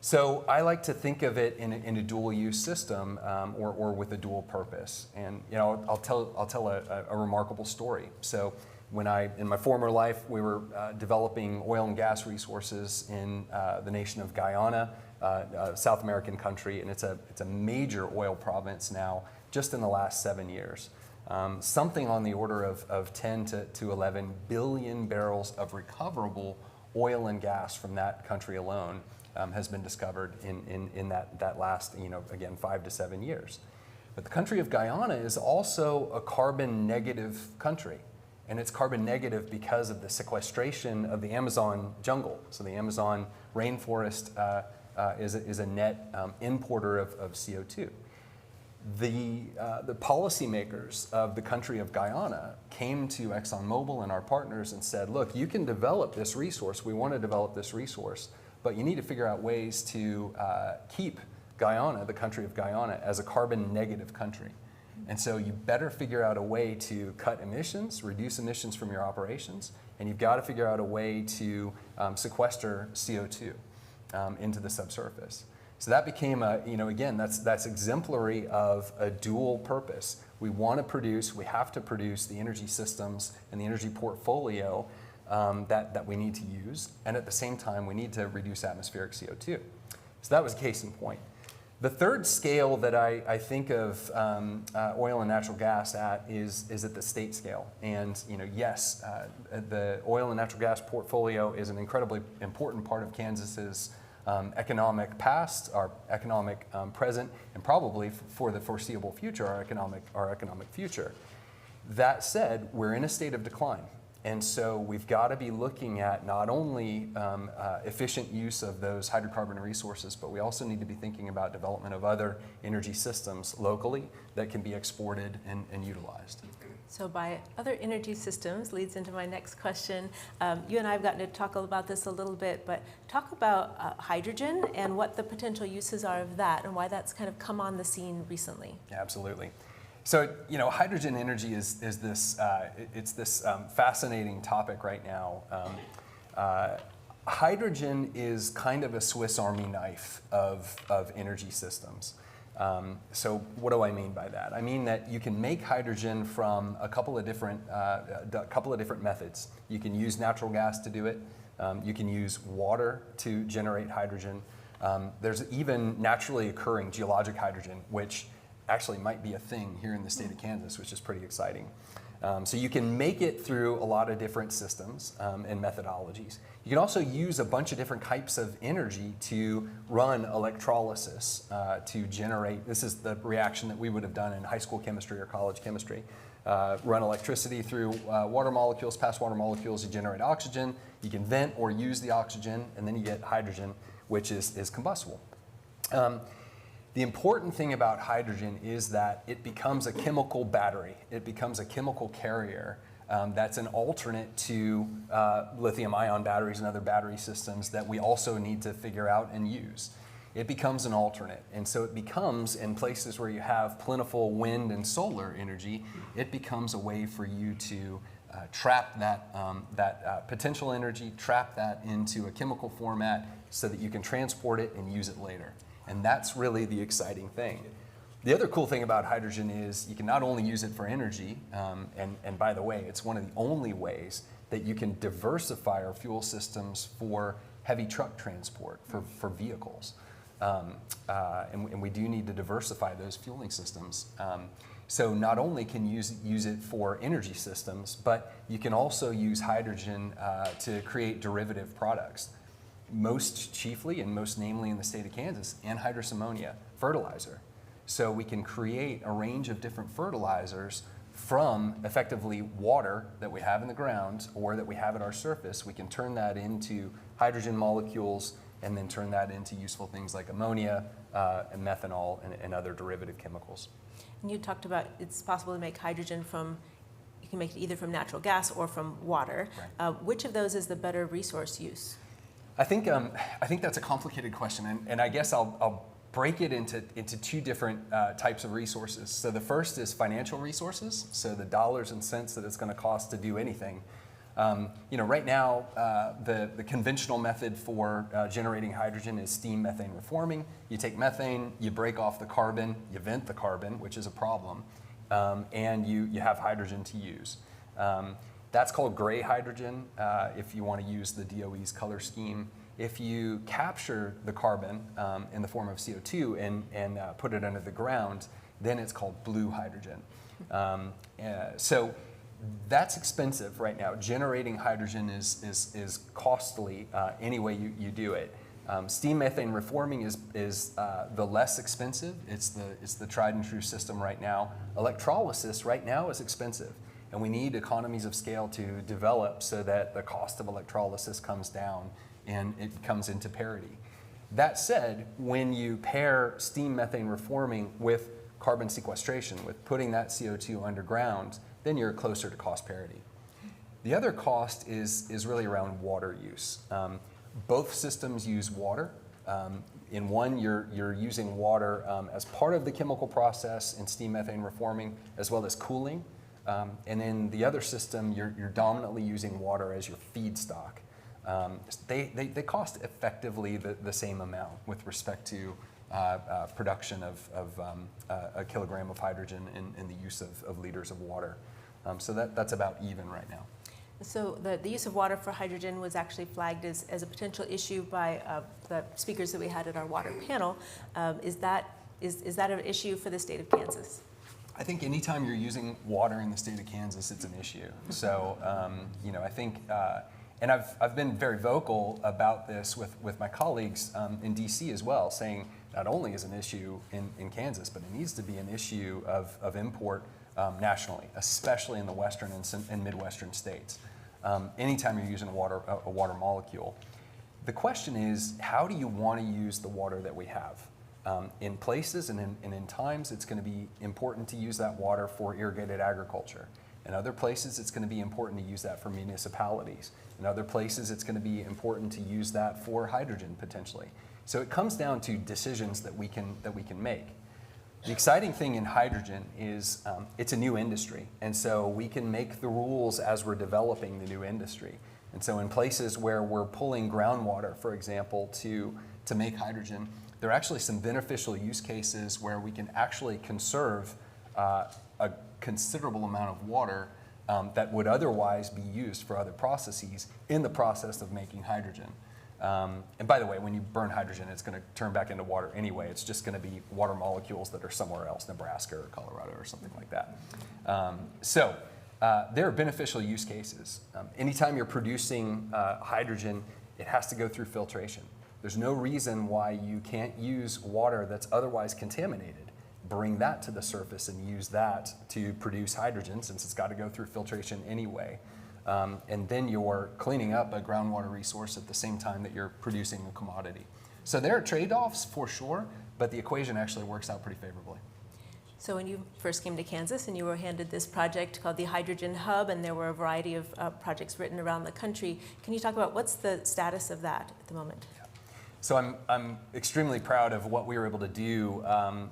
So I like to think of it in a dual use system, or with a dual purpose. And I'll tell a remarkable story. So in my former life, we were developing oil and gas resources in the nation of Guyana, a South American country, and it's a major oil province now, just in the last 7 years. Something on the order of 10 to 11 billion barrels of recoverable oil and gas from that country alone has been discovered in that last, again, 5 to 7 years. But the country of Guyana is also a carbon negative country. And it's carbon negative because of the sequestration of the Amazon jungle. So the Amazon rainforest is a net importer of CO2. The policymakers of the country of Guyana came to ExxonMobil and our partners and said, look, you can develop this resource. We want to develop this resource. But you need to figure out ways to keep Guyana, the country of Guyana, as a carbon negative country. And so you better figure out a way to cut emissions, reduce emissions from your operations, and you've got to figure out a way to sequester CO2 into the subsurface. So that became again, that's exemplary of a dual purpose. We have to produce the energy systems and the energy portfolio that we need to use, and at the same time, we need to reduce atmospheric CO2. So that was a case in point. The third scale that I think of oil and natural gas at is at the state scale. And yes, the oil and natural gas portfolio is an incredibly important part of Kansas's economic past, our economic present, and probably for the foreseeable future, our economic future. That said, we're in a state of decline. And so we've got to be looking at not only efficient use of those hydrocarbon resources, but we also need to be thinking about development of other energy systems locally that can be exported and utilized. So by other energy systems leads into my next question. You and I have gotten to talk about this a little bit, but talk about hydrogen and what the potential uses are of that and why that's kind of come on the scene recently. Absolutely. So, hydrogen energy is this fascinating topic right now. Hydrogen is kind of a Swiss Army knife of energy systems. So what do I mean by that? I mean that you can make hydrogen from a couple of different methods. You can use natural gas to do it. You can use water to generate hydrogen. There's even naturally occurring geologic hydrogen, which actually might be a thing here in the state of Kansas, which is pretty exciting. So you can make it through a lot of different systems and methodologies. You can also use a bunch of different types of energy to run electrolysis to generate, this is the reaction that we would have done in high school chemistry or college chemistry. Run electricity through water molecules, past water molecules, you generate oxygen. You can vent or use the oxygen, and then you get hydrogen, which is combustible. The important thing about hydrogen is that it becomes a chemical battery. It becomes a chemical carrier that's an alternate to lithium-ion batteries and other battery systems that we also need to figure out and use. It becomes an alternate. And so it becomes, in places where you have plentiful wind and solar energy, it becomes a way for you to trap that potential energy, trap that into a chemical format so that you can transport it and use it later. And that's really the exciting thing. The other cool thing about hydrogen is you can not only use it for energy, and by the way, it's one of the only ways that you can diversify our fuel systems for heavy truck transport, for vehicles. And we do need to diversify those fueling systems. So not only can you use it for energy systems, but you can also use hydrogen to create derivative products. Most chiefly and most namely in the state of Kansas, anhydrous ammonia, fertilizer. So we can create a range of different fertilizers from effectively water that we have in the ground or that we have at our surface. We can turn that into hydrogen molecules and then turn that into useful things like ammonia and methanol and other derivative chemicals. And you talked about it's possible to make hydrogen from, you can make it either from natural gas or from water. Right. Which of those is the better resource use? I think that's a complicated question, and I guess I'll break it into two different types of resources. So the first is financial resources, so the dollars and cents that it's going to cost to do anything. Right now, the conventional method for generating hydrogen is steam methane reforming. You take methane, you break off the carbon, you vent the carbon, which is a problem, and you have hydrogen to use. That's called gray hydrogen if you want to use the DOE's color scheme. If you capture the carbon in the form of CO2 and put it under the ground, then it's called blue hydrogen. So that's expensive right now. Generating hydrogen is costly any way you do it. Steam methane reforming is the less expensive. It's the tried and true system right now. Electrolysis right now is expensive. And we need economies of scale to develop so that the cost of electrolysis comes down and it comes into parity. That said, when you pair steam methane reforming with carbon sequestration, with putting that CO2 underground, then you're closer to cost parity. The other cost is really around water use. Both systems use water. In one, you're using water as part of the chemical process in steam methane reforming, as well as cooling. And in the other system, you're dominantly using water as your feedstock. They cost effectively the same amount with respect to production of a kilogram of hydrogen and the use of liters of water. So that's about even right now. So the use of water for hydrogen was actually flagged as a potential issue by the speakers that we had at our water panel. Is that an issue for the state of Kansas? I think anytime you're using water in the state of Kansas, it's an issue. So, I think, and I've been very vocal about this with my colleagues in DC as well, saying not only is an issue in Kansas, but it needs to be an issue of import nationally, especially in the western and midwestern states. Anytime you're using a water molecule. The question is, how do you want to use the water that we have? In places and in times, it's going to be important to use that water for irrigated agriculture. In other places, it's going to be important to use that for municipalities. In other places, it's going to be important to use that for hydrogen potentially. So it comes down to decisions that we can make. The exciting thing in hydrogen is it's a new industry, and so we can make the rules as we're developing the new industry. And so in places where we're pulling groundwater, for example, to make hydrogen, there are actually some beneficial use cases where we can actually conserve a considerable amount of water that would otherwise be used for other processes in the process of making hydrogen. And by the way, when you burn hydrogen, it's going to turn back into water anyway. It's just going to be water molecules that are somewhere else, Nebraska or Colorado or something like that. There are beneficial use cases. Anytime you're producing hydrogen, it has to go through filtration. There's no reason why you can't use water that's otherwise contaminated, bring that to the surface and use that to produce hydrogen, since it's got to go through filtration anyway. And then you're cleaning up a groundwater resource at the same time that you're producing a commodity. So there are trade-offs for sure, but the equation actually works out pretty favorably. So when you first came to Kansas and you were handed this project called the Hydrogen Hub, and there were a variety of projects written around the country, can you talk about what's the status of that at the moment? So I'm extremely proud of what we were able to do.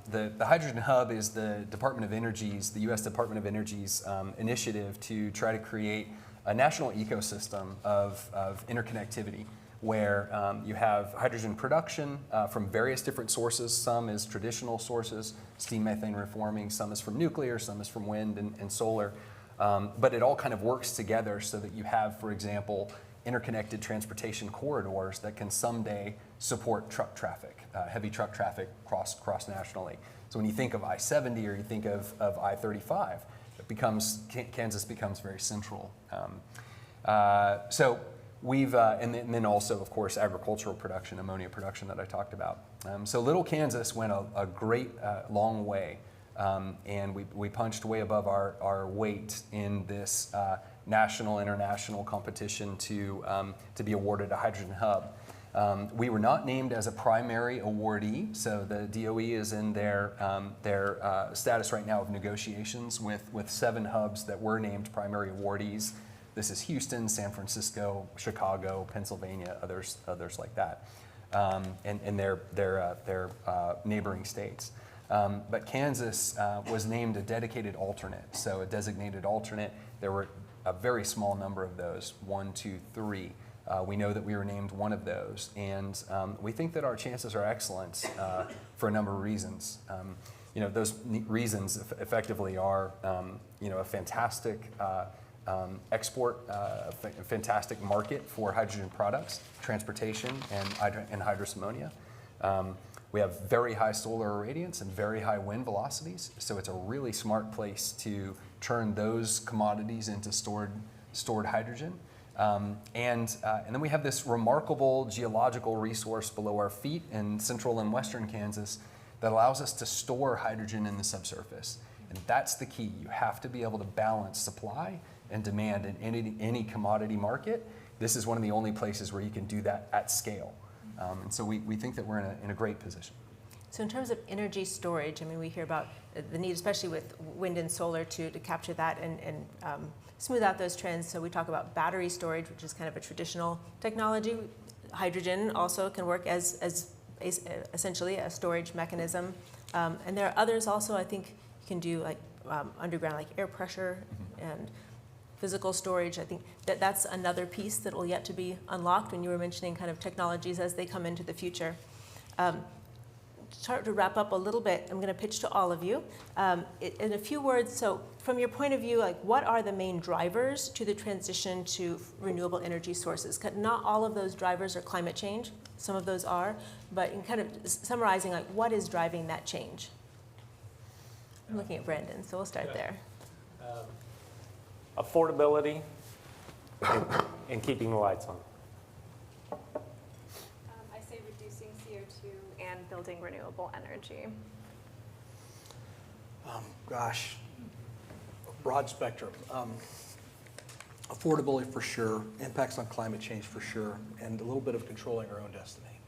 The Hydrogen Hub is the Department of Energy's, the U.S. Department of Energy's initiative to try to create a national ecosystem of interconnectivity where you have hydrogen production from various different sources. Some is traditional sources, steam methane reforming, some is from nuclear, some is from wind and solar. But it all kind of works together so that you have, for example, interconnected transportation corridors that can someday support truck traffic, heavy truck traffic cross-nationally. So when you think of I-70 or you think of I-35, Kansas becomes very central. So we've, and then also, of course, agricultural production, ammonia production that I talked about. So little Kansas went a great long way, and we punched way above our weight in this national, international competition to be awarded a hydrogen hub. We were not named as a primary awardee, so the DOE is in their status right now of negotiations with 7 hubs that were named primary awardees. This is Houston, San Francisco, Chicago, Pennsylvania, others like that, and their neighboring states. But Kansas was named a dedicated alternate, so a designated alternate. There were a very small number of those, 1, 2, 3. We know that we were named one of those, and we think that our chances are excellent for a number of reasons. Those reasons effectively are, a fantastic export, fantastic market for hydrogen products, transportation, and hydrous ammonia. We have very high solar irradiance and very high wind velocities, so it's a really smart place to turn those commodities into stored hydrogen. And then we have this remarkable geological resource below our feet in central and western Kansas that allows us to store hydrogen in the subsurface. And that's the key. You have to be able to balance supply and demand in any commodity market. This is one of the only places where you can do that at scale. And so we think that we're in a great position. So in terms of energy storage, I mean, we hear about the need, especially with wind and solar, to capture that and smooth out those trends. So we talk about battery storage, which is kind of a traditional technology. Hydrogen also can work as essentially a storage mechanism. And there are others also, I think you can do like underground, like air pressure and physical storage. I think that's another piece that will yet to be unlocked when you were mentioning kind of technologies as they come into the future. To start to wrap up a little bit, I'm going to pitch to all of you. In a few words, so from your point of view, like what are the main drivers to the transition to renewable energy sources? 'Cause not all of those drivers are climate change. Some of those are, but in kind of summarizing, like what is driving that change? I'm looking at Brandon, so we'll start there. Affordability and keeping the lights on. I say reducing CO2 and building renewable energy. Gosh, broad spectrum. Affordability for sure, impacts on climate change for sure, and a little bit of controlling our own destiny.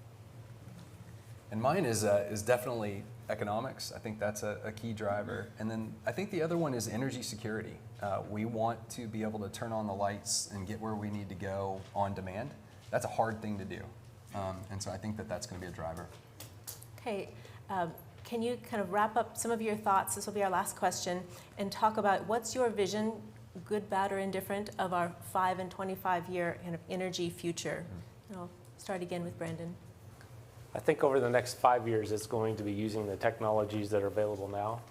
And mine is definitely economics. I think that's a key driver. And then I think the other one is energy security. We want to be able to turn on the lights and get where we need to go on demand. That's a hard thing to do. And so I think that that's going to be a driver. Okay, can you kind of wrap up some of your thoughts, this will be our last question, and talk about what's your vision, good, bad, or indifferent, of our 5 and 25-year kind of energy future? And I'll start again with Brandon. I think over the next 5 years, it's going to be using the technologies that are available now.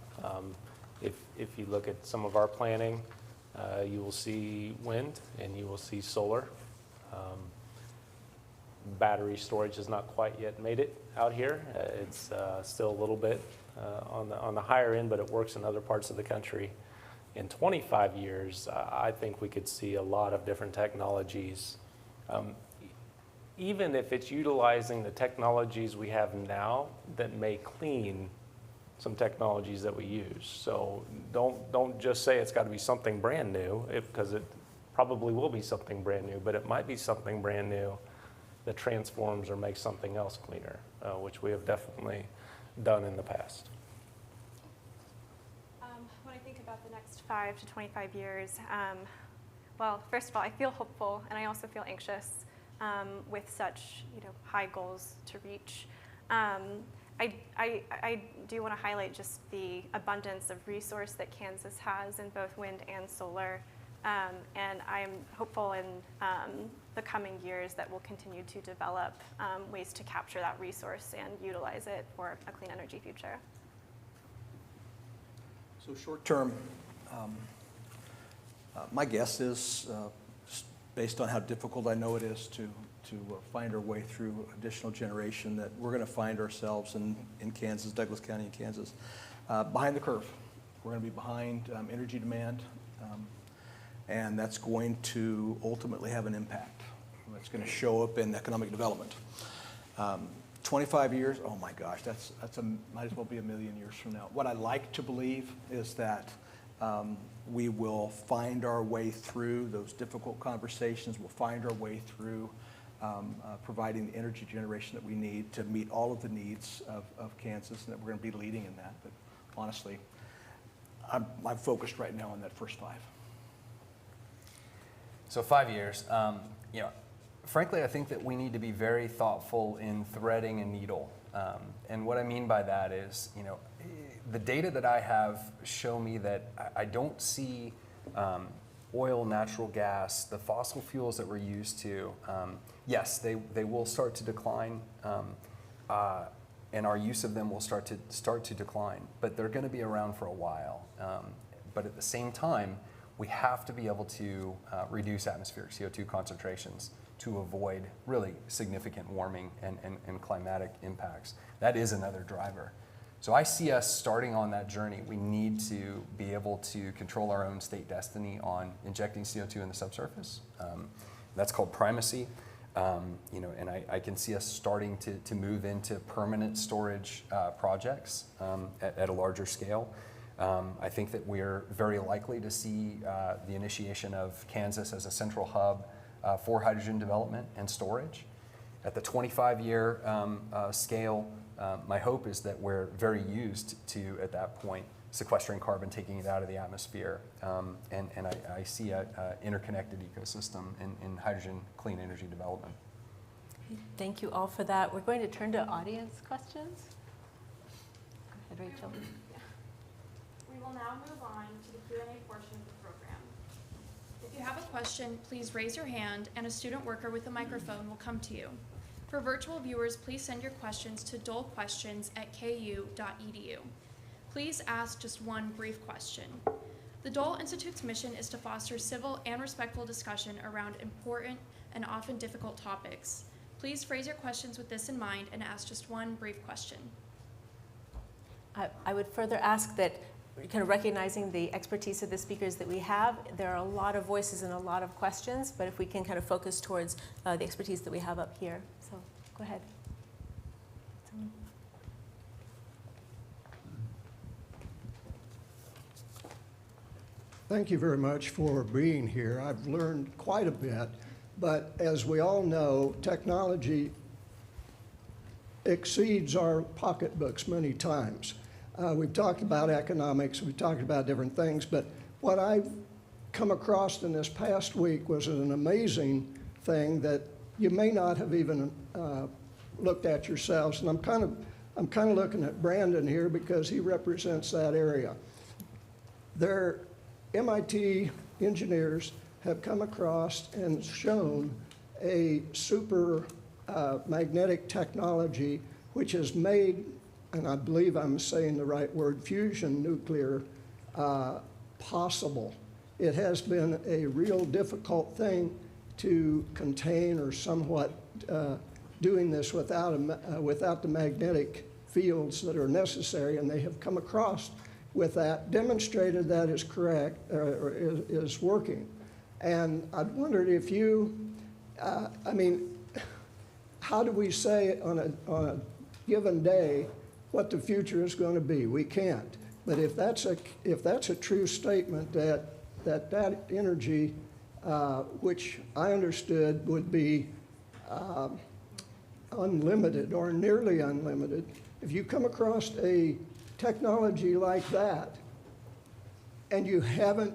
If you look at some of our planning, you will see wind and you will see solar. Battery storage has not quite yet made it out here. It's still a little bit on the higher end, but it works in other parts of the country. In 25 years, I think we could see a lot of different technologies. Even if it's utilizing the technologies we have now that may clean some technologies that we use. So don't just say it's got to be something brand new, because it probably will be something brand new, but it might be something brand new that transforms or makes something else cleaner, which we have definitely done in the past. When I think about the next 5 to 25 years, well, first of all, I feel hopeful, and I also feel anxious with such high goals to reach. I do want to highlight just the abundance of resource that Kansas has in both wind and solar. And I'm hopeful in the coming years that we'll continue to develop ways to capture that resource and utilize it for a clean energy future. So short term, my guess is, just based on how difficult I know it is to find our way through additional generation, that we're going to find ourselves in Kansas, Douglas County in Kansas, behind the curve. We're going to be behind energy demand. And that's going to ultimately have an impact. It's going to show up in economic development. 25 years, oh my gosh, that's might as well be a million years from now. What I like to believe is that we will find our way through those difficult conversations. We'll find our way through providing the energy generation that we need to meet all of the needs of Kansas, and that we're going to be leading in that. But honestly, I'm focused right now on that first 5. So 5 years, frankly, I think that we need to be very thoughtful in threading a needle. And what I mean by that is, the data that I have show me that I don't see oil, natural gas, the fossil fuels that we're used to. Yes, they will start to decline, and our use of them will start to decline. But they're going to be around for a while. But at the same time, we have to be able to reduce atmospheric CO2 concentrations to avoid really significant warming and climatic impacts. That is another driver. So I see us starting on that journey. We need to be able to control our own state destiny on injecting CO2 in the subsurface. That's called primacy. And I can see us starting to move into permanent storage projects at a larger scale. I think that we're very likely to see the initiation of Kansas as a central hub for hydrogen development and storage. At the 25-year scale, my hope is that we're very used to, at that point, sequestering carbon, taking it out of the atmosphere. And I see an interconnected ecosystem in hydrogen clean energy development. Thank you all for that. We're going to turn to audience questions. Go ahead, Rachel. We will now move on to the Q&A portion of the program. If you have a question, please raise your hand and a student worker with a microphone will come to you. For virtual viewers, please send your questions to dolequestions@ku.edu. Please ask just one brief question. The Dole Institute's mission is to foster civil and respectful discussion around important and often difficult topics. Please phrase your questions with this in mind and ask just one brief question. I would further ask that, kind of recognizing the expertise of the speakers that we have, there are a lot of voices and a lot of questions, but if we can kind of focus towards the expertise that we have up here. So go ahead. Thank you very much for being here. I've learned quite a bit, but as we all know, technology exceeds our pocketbooks many times. We've talked about economics, we've talked about different things, but what I've come across in this past week was an amazing thing that you may not have even looked at yourselves, and I'm kind of I'm kind of looking at Brandon here because he represents that area. Their MIT engineers have come across and shown a super magnetic technology which has made, and I believe I'm saying the right word, fusion nuclear possible. It has been a real difficult thing to contain or somewhat doing this without the magnetic fields that are necessary, and they have come across with that, demonstrated that is correct, or is working. And I wondered if you, I mean, how do we say on a given day what the future is going to be? We can't. But if that's a true statement that energy, which I understood would be unlimited or nearly unlimited, if you come across a technology like that and you haven't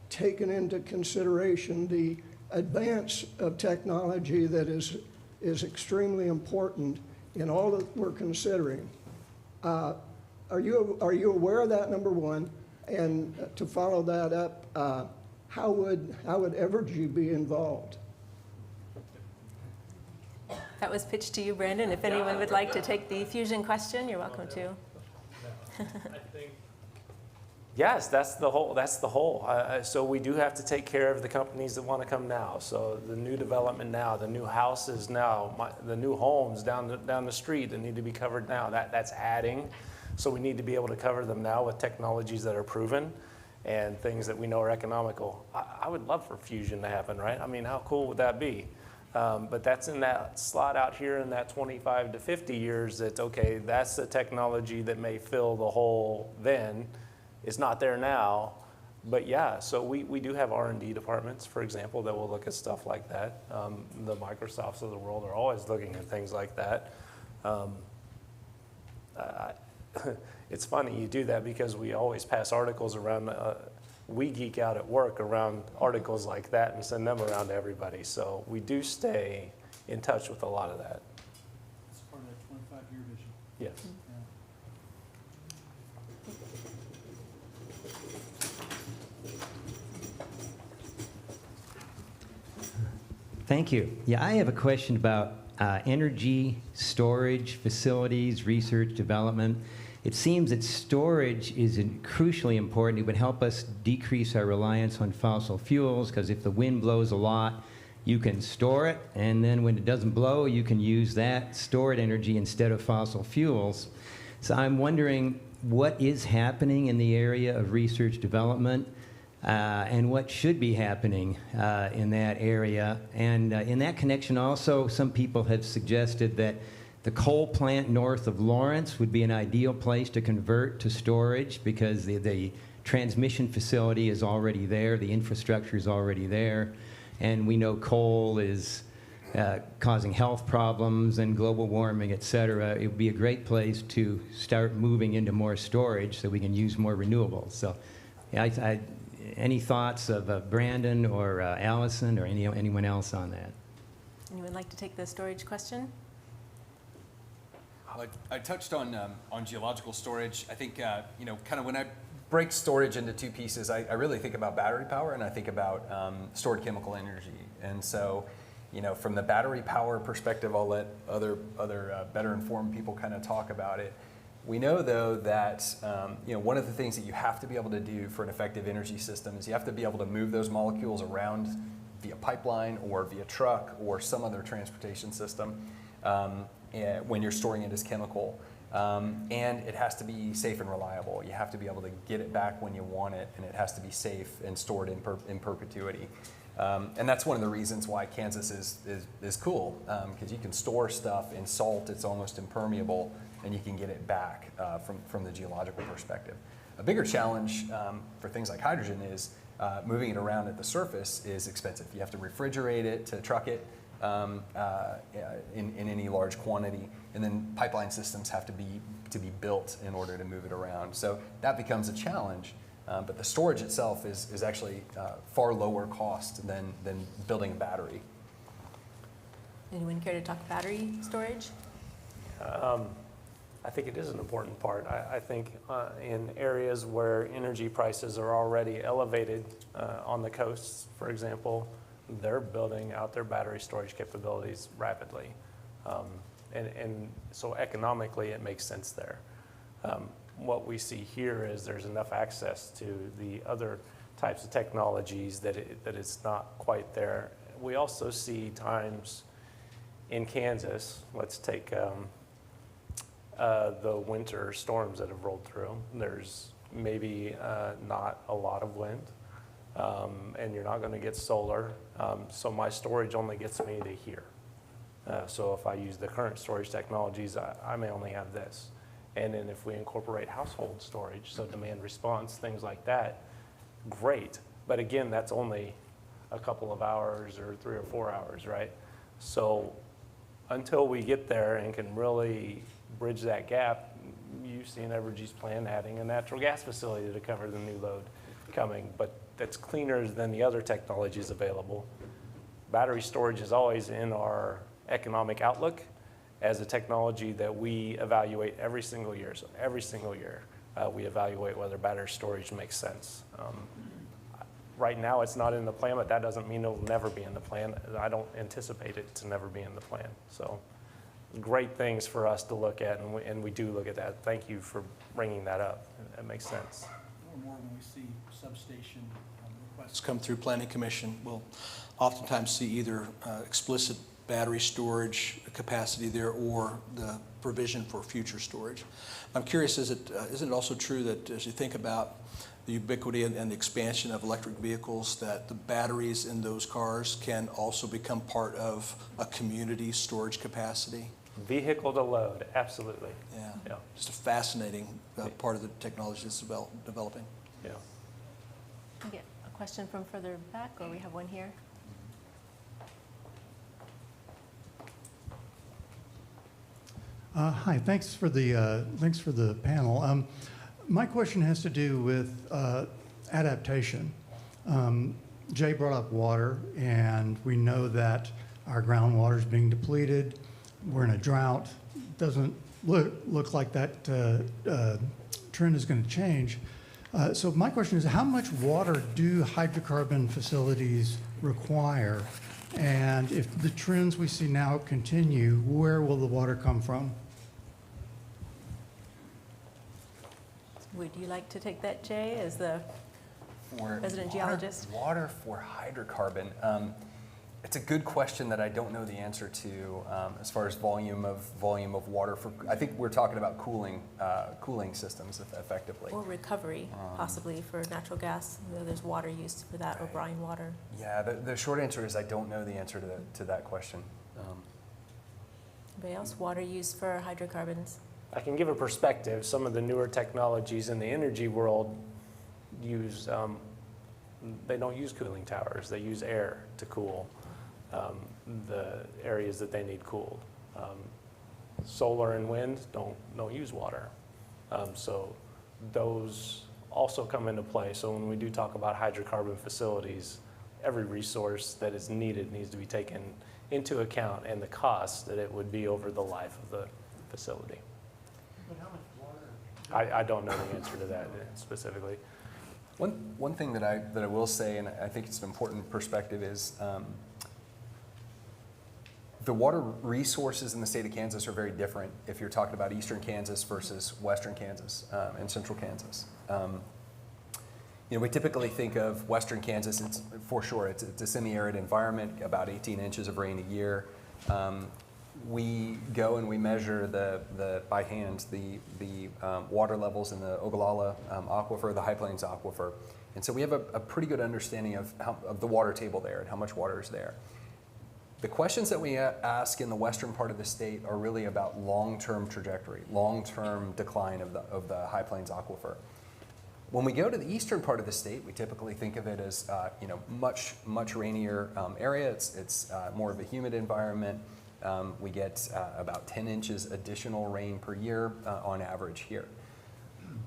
taken into consideration the advance of technology that is extremely important in all that we're considering, are you aware of that, number one? And to follow that up, how would Evergy be involved? That was pitched to you, Brandon. If anyone would like to take the fusion question, you're welcome to. I think, yes, that's the whole. So we do have to take care of the companies that want to come now. So the new development now, the new houses now, the new homes down the street that need to be covered now. That's adding. So we need to be able to cover them now with technologies that are proven and things that we know are economical. I would love for fusion to happen, right? I mean, how cool would that be? But that's in that slot out here in that 25 to 50 years. That's okay. That's the technology that may fill the hole then. It's not there now. But yeah, so we do have R&D departments, for example, that will look at stuff like that. The Microsofts of the world are always looking at things like that. It's funny you do that because we always pass articles around. We geek out at work around articles like that and send them around to everybody. So we do stay in touch with a lot of that. It's part of that 25-year vision. Yes. Thank you. Yeah, I have a question about energy storage facilities, research, development. It seems that storage is crucially important. It would help us decrease our reliance on fossil fuels, because if the wind blows a lot, you can store it, and then when it doesn't blow, you can use that stored energy instead of fossil fuels. So I'm wondering what is happening in the area of research development, and what should be happening in that area. And in that connection also, some people have suggested that the coal plant north of Lawrence would be an ideal place to convert to storage because the transmission facility is already there, the infrastructure is already there, and we know coal is causing health problems and global warming, et cetera. It would be a great place to start moving into more storage so we can use more renewables. So any thoughts of Brandon or Allison or anyone else on that? Anyone like to take the storage question? I touched on geological storage. I think, kind of when I break storage into two pieces, I really think about battery power and I think about stored chemical energy. And so, from the battery power perspective, I'll let other better informed people kind of talk about it. We know, though, that one of the things that you have to be able to do for an effective energy system is you have to be able to move those molecules around via pipeline or via truck or some other transportation system. When you're storing it as chemical. And it has to be safe and reliable. You have to be able to get it back when you want it, and it has to be safe and stored in perpetuity. And that's one of the reasons why Kansas is cool, because you can store stuff in salt, it's almost impermeable, and you can get it back from the geological perspective. A bigger challenge for things like hydrogen is moving it around at the surface is expensive. You have to refrigerate it to truck it. In any large quantity, and then pipeline systems have to be built in order to move it around. So that becomes a challenge, but the storage itself is actually far lower cost than building a battery. Anyone care to talk battery storage? I think it is an important part. I think in areas where energy prices are already elevated on the coasts, for example, they're building out their battery storage capabilities rapidly. And so economically, it makes sense there. What we see here is there's enough access to the other types of technologies that it's not quite there. We also see times in Kansas, let's take the winter storms that have rolled through. There's maybe not a lot of wind, and you're not going to get solar. So my storage only gets me to here. So if I use the current storage technologies, I may only have this. And then if we incorporate household storage, so demand response, things like that, great. But again, that's only a couple of hours or 3 or 4 hours, right? So until we get there and can really bridge that gap, you've seen Evergy's plan adding a natural gas facility to cover the new load coming, but that's cleaner than the other technologies available. Battery storage is always in our economic outlook as a technology that we evaluate every single year. So every single year, we evaluate whether battery storage makes sense. Right now, it's not in the plan, but that doesn't mean it'll never be in the plan. I don't anticipate it to never be in the plan. So great things for us to look at, and we do look at that. Thank you for bringing that up. That makes sense. More and more when we see substation requests come through Planning Commission, we'll oftentimes see either explicit battery storage capacity there or the provision for future storage. I'm curious, isn't it also true that as you think about the ubiquity and the expansion of electric vehicles, that the batteries in those cars can also become part of a community storage capacity? Vehicle to load, absolutely. Yeah. Just a fascinating part of the technology that's developing. Yeah. We get a question from further back, or we have one here. Hi, thanks for the panel. My question has to do with adaptation. Jay brought up water, and we know that our groundwater is being depleted. We're in a drought. Doesn't look like that trend is going to change. So my question is, how much water do hydrocarbon facilities require? And if the trends we see now continue, where will the water come from? Would you like to take that, Jay, as the resident geologist? Water for hydrocarbon. It's a good question that I don't know the answer to as far as volume of water. I think we're talking about cooling systems effectively. Or recovery, possibly, for natural gas. There's water used for that, or brine water. Yeah, the short answer is I don't know the answer to that question. Anybody else? Water used for hydrocarbons? I can give a perspective. Some of the newer technologies in the energy world use, they don't use cooling towers. They use air to cool the areas that they need cooled. Solar and wind don't use water. So those also come into play. So when we do talk about hydrocarbon facilities, every resource that is needed needs to be taken into account, and the cost that it would be over the life of the facility. But how much water? I don't know the answer to that specifically. One thing that I will say, and I think it's an important perspective, is the water resources in the state of Kansas are very different if you're talking about eastern Kansas versus western Kansas and central Kansas. We typically think of western Kansas, it's a semi-arid environment, about 18 inches of rain a year. We go and we measure by hand the water levels in the Ogallala aquifer, the High Plains aquifer, and so we have a pretty good understanding of the water table there and how much water is there. The questions that we ask in the western part of the state are really about long-term trajectory, long-term decline of the High Plains aquifer. When we go to the eastern part of the state, we typically think of it as much rainier area. It's more of a humid environment. We get about 10 inches additional rain per year on average here.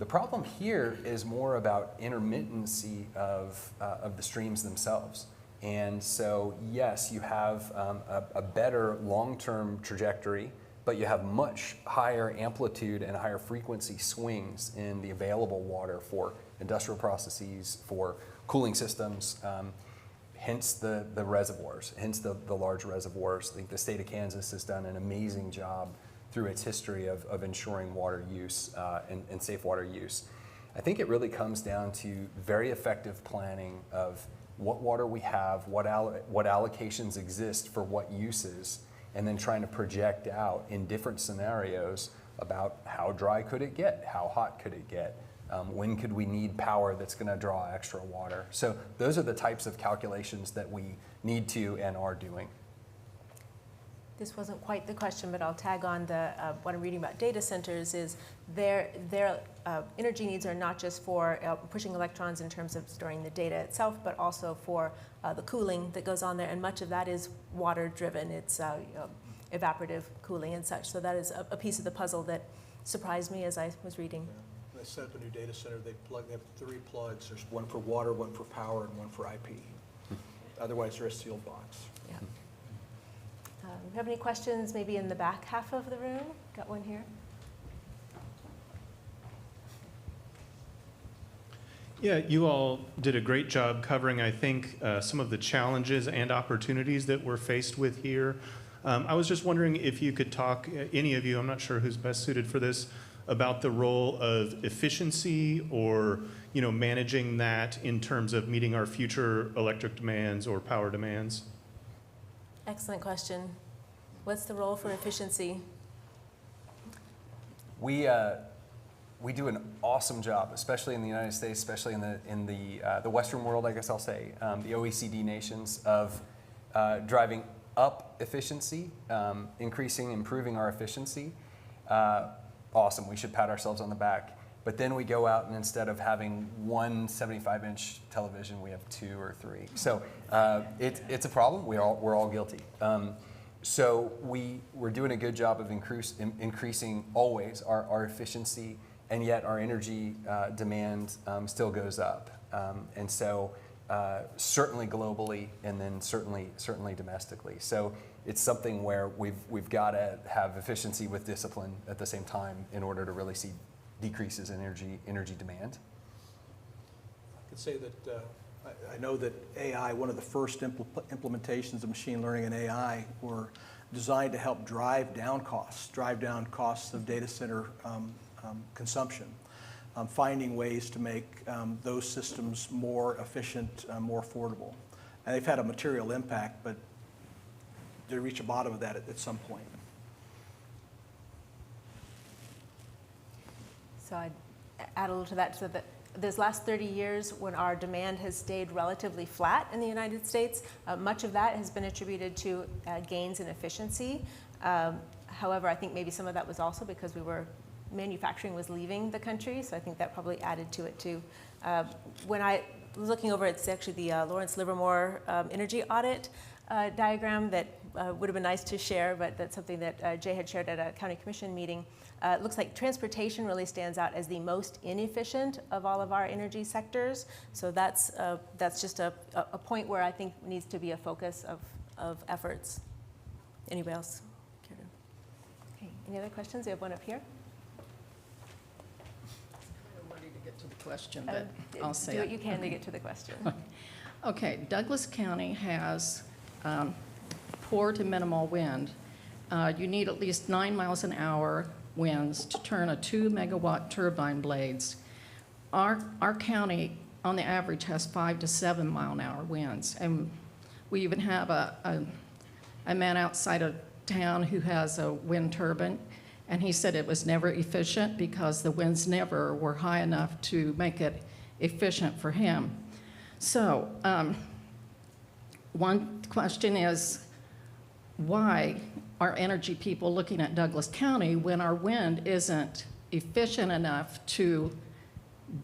The problem here is more about intermittency of the streams themselves. And so, yes, you have a better long-term trajectory but you have much higher amplitude and higher frequency swings in the available water for industrial processes, for cooling systems, hence the reservoirs, hence the large reservoirs. I think the state of Kansas has done an amazing job through its history of ensuring water use and safe water use. I think it really comes down to very effective planning of what water we have, what allocations exist for what uses, and then trying to project out in different scenarios about how dry could it get, how hot could it get, when could we need power that's going to draw extra water. So those are the types of calculations that we need to and are doing. This wasn't quite the question, but I'll tag on what I'm reading about data centers is their energy needs are not just for pushing electrons in terms of storing the data itself, but also for the cooling that goes on there, and much of that is water driven. It's evaporative cooling and such. So that is a piece of the puzzle that surprised me as I was reading. Yeah. When they set up a new data center, they have 3 plugs. There's one for water, one for power, and one for IP. Otherwise, they're a sealed box. Yeah. We have any questions maybe in the back half of the room? Got one here. Yeah, you all did a great job covering, I think, some of the challenges and opportunities that we're faced with here. I was just wondering if you could talk, any of you, I'm not sure who's best suited for this, about the role of efficiency or managing that in terms of meeting our future electric demands or power demands. Excellent question. What's the role for efficiency? We do an awesome job, especially in the United States, especially in the Western world, I guess I'll say, the OECD nations, of driving up efficiency, improving our efficiency. Awesome, we should pat ourselves on the back. But then we go out and instead of having one 75-inch television, we have 2 or 3. So it's a problem. We're all guilty. So we're doing a good job of increasing always our efficiency, and yet our energy demand still goes up. And so certainly globally, and then certainly domestically. So it's something where we've got to have efficiency with discipline at the same time in order to really see decreases in energy demand. I could say that I know that AI, one of the first implementations of machine learning and AI were designed to help drive down costs of data center consumption, finding ways to make those systems more efficient, more affordable. And they've had a material impact, but they reach a bottom of that at some point. So I'd add a little to that, so that this last 30 years, when our demand has stayed relatively flat in the United States, much of that has been attributed to gains in efficiency. However, I think maybe some of that was also because manufacturing was leaving the country, so I think that probably added to it too. When I was looking over, it's actually the Lawrence Livermore energy audit diagram that would have been nice to share, but that's something that Jay had shared at a county commission meeting. It looks like transportation really stands out as the most inefficient of all of our energy sectors. So that's just a point where I think needs to be a focus of efforts. Anybody else? Okay. Any other questions? We have one up here. I'm ready to get to the question, but I'll say do what you can to get to the question. Okay, Douglas County has poor to minimal wind. You need at least 9 miles an hour winds to turn a 2-megawatt turbine blades. Our county, on the average, has 5 to 7 mile an hour winds, and we even have a man outside of town who has a wind turbine, and he said it was never efficient because the winds never were high enough to make it efficient for him. So one question is, why are energy people looking at Douglas County when our wind isn't efficient enough to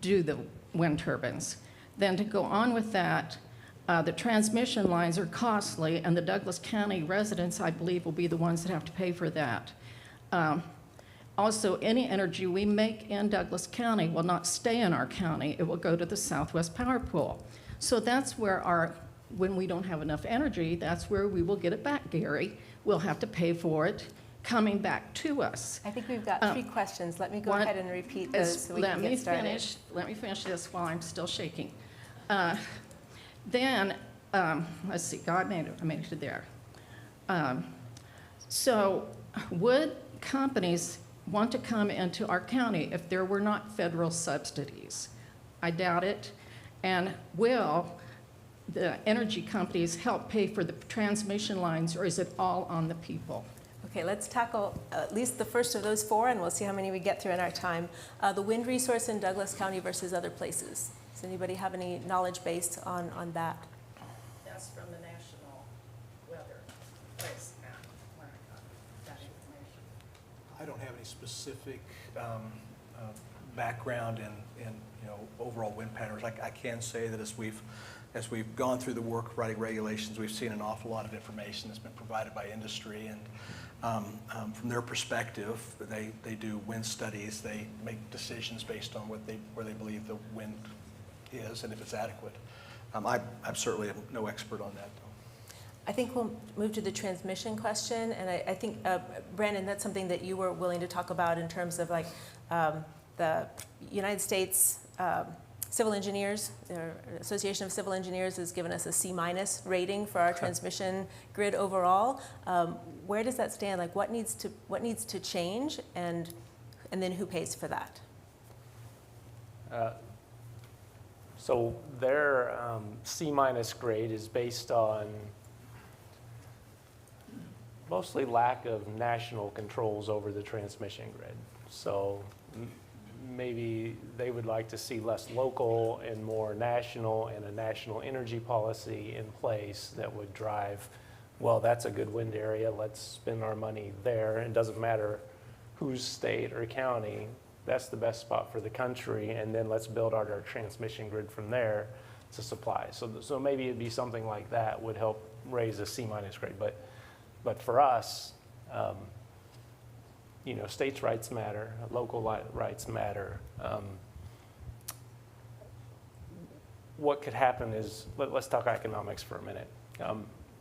do the wind turbines? Then to go on with that, the transmission lines are costly, and the Douglas County residents, I believe, will be the ones that have to pay for that. Also, any energy we make in Douglas County will not stay in our county. It will go to the Southwest Power Pool. So that's where when we don't have enough energy, that's where we will get it back, Gary. We'll have to pay for it coming back to us. I think we've got 3 questions. Let me go One ahead and repeat those so we can get started. Let me finish this while I'm still shaking. Then, let's see, I made it to there. So would companies want to come into our county if there were not federal subsidies? I doubt it. And will the energy companies help pay for the transmission lines, or is it all on the people? Okay, let's tackle at least the first of those 4, and we'll see how many we get through in our time. The wind resource in Douglas County versus other places. Does anybody have any knowledge base on that? That's from the National Weather Place map, where I got that information. I don't have any specific background in overall wind patterns. I can say that as we've gone through the work writing regulations, we've seen an awful lot of information that's been provided by industry, and from their perspective, they do wind studies. They make decisions based on where they believe the wind is and if it's adequate. I'm certainly no expert on that, though. I think we'll move to the transmission question, and I think, Brandon, that's something that you were willing to talk about in terms of like the United States Civil Engineers, the Association of Civil Engineers has given us a C- rating for our transmission grid overall. Where does that stand? Like, what needs to change, and then who pays for that? So their C- grade is based on mostly lack of national controls over the transmission grid. So maybe they would like to see less local and more national, and a national energy policy in place that would drive, well, that's a good wind area, let's spend our money there. It doesn't matter whose state or county, that's the best spot for the country, and then let's build out our transmission grid from there to supply. So maybe it'd be something like that would help raise a C- grade. But for us, states' rights matter, local rights matter. What could happen is, let's talk economics for a minute.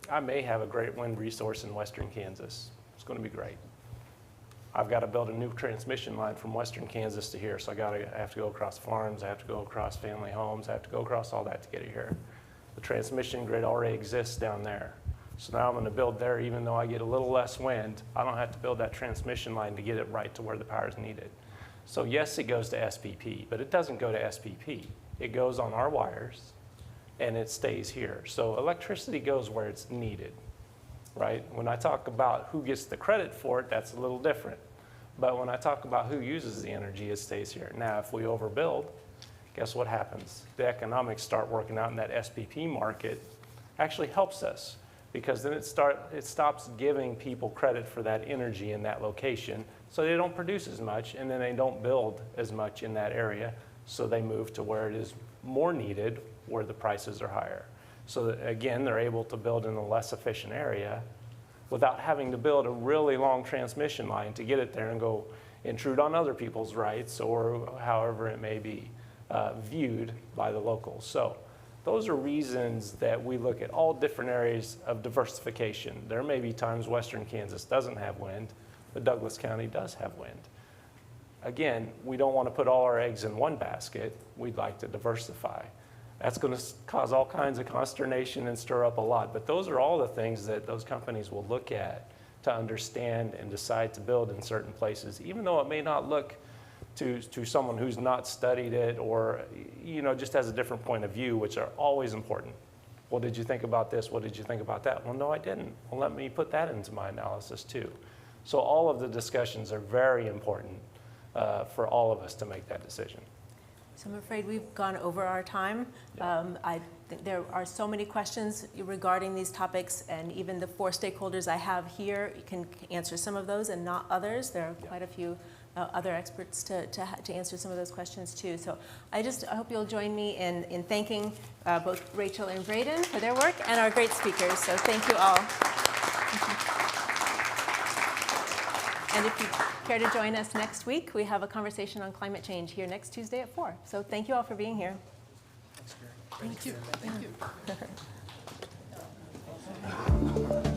I may have a great wind resource in western Kansas. It's going to be great. I've got to build a new transmission line from western Kansas to here, so I have to go across farms, I have to go across family homes, I have to go across all that to get it here. The transmission grid already exists down there. So now I'm going to build there, even though I get a little less wind, I don't have to build that transmission line to get it right to where the power is needed. So yes, it goes to SPP, but it doesn't go to SPP. It goes on our wires, and it stays here. So electricity goes where it's needed, right? When I talk about who gets the credit for it, that's a little different. But when I talk about who uses the energy, it stays here. Now, if we overbuild, guess what happens? The economics start working out in that SPP market, actually helps us, because then it stops giving people credit for that energy in that location, so they don't produce as much, and then they don't build as much in that area, so they move to where it is more needed, where the prices are higher. So that, again, they're able to build in a less efficient area without having to build a really long transmission line to get it there and go intrude on other people's rights, or however it may be viewed by the locals. So those are reasons that we look at all different areas of diversification. There may be times western Kansas doesn't have wind, but Douglas County does have wind. Again, we don't want to put all our eggs in one basket. We'd like to diversify. That's going to cause all kinds of consternation and stir up a lot, but those are all the things that those companies will look at to understand and decide to build in certain places, even though it may not look to someone who's not studied it, or just has a different point of view, which are always important. Well, did you think about this? What did you think about that? Well, no, I didn't. Well, let me put that into my analysis too. So all of the discussions are very important for all of us to make that decision. So I'm afraid we've gone over our time. Yeah. I think there are so many questions regarding these topics, and even the 4 stakeholders I have here can answer some of those and not others. There are quite a few other experts to answer some of those questions too. So I hope you'll join me in thanking both Rachel and Braden for their work, and our great speakers. So thank you all. And if you care to join us next week, we have a conversation on climate change here next Tuesday at 4. So thank you all for being here. Thank you. Thank you.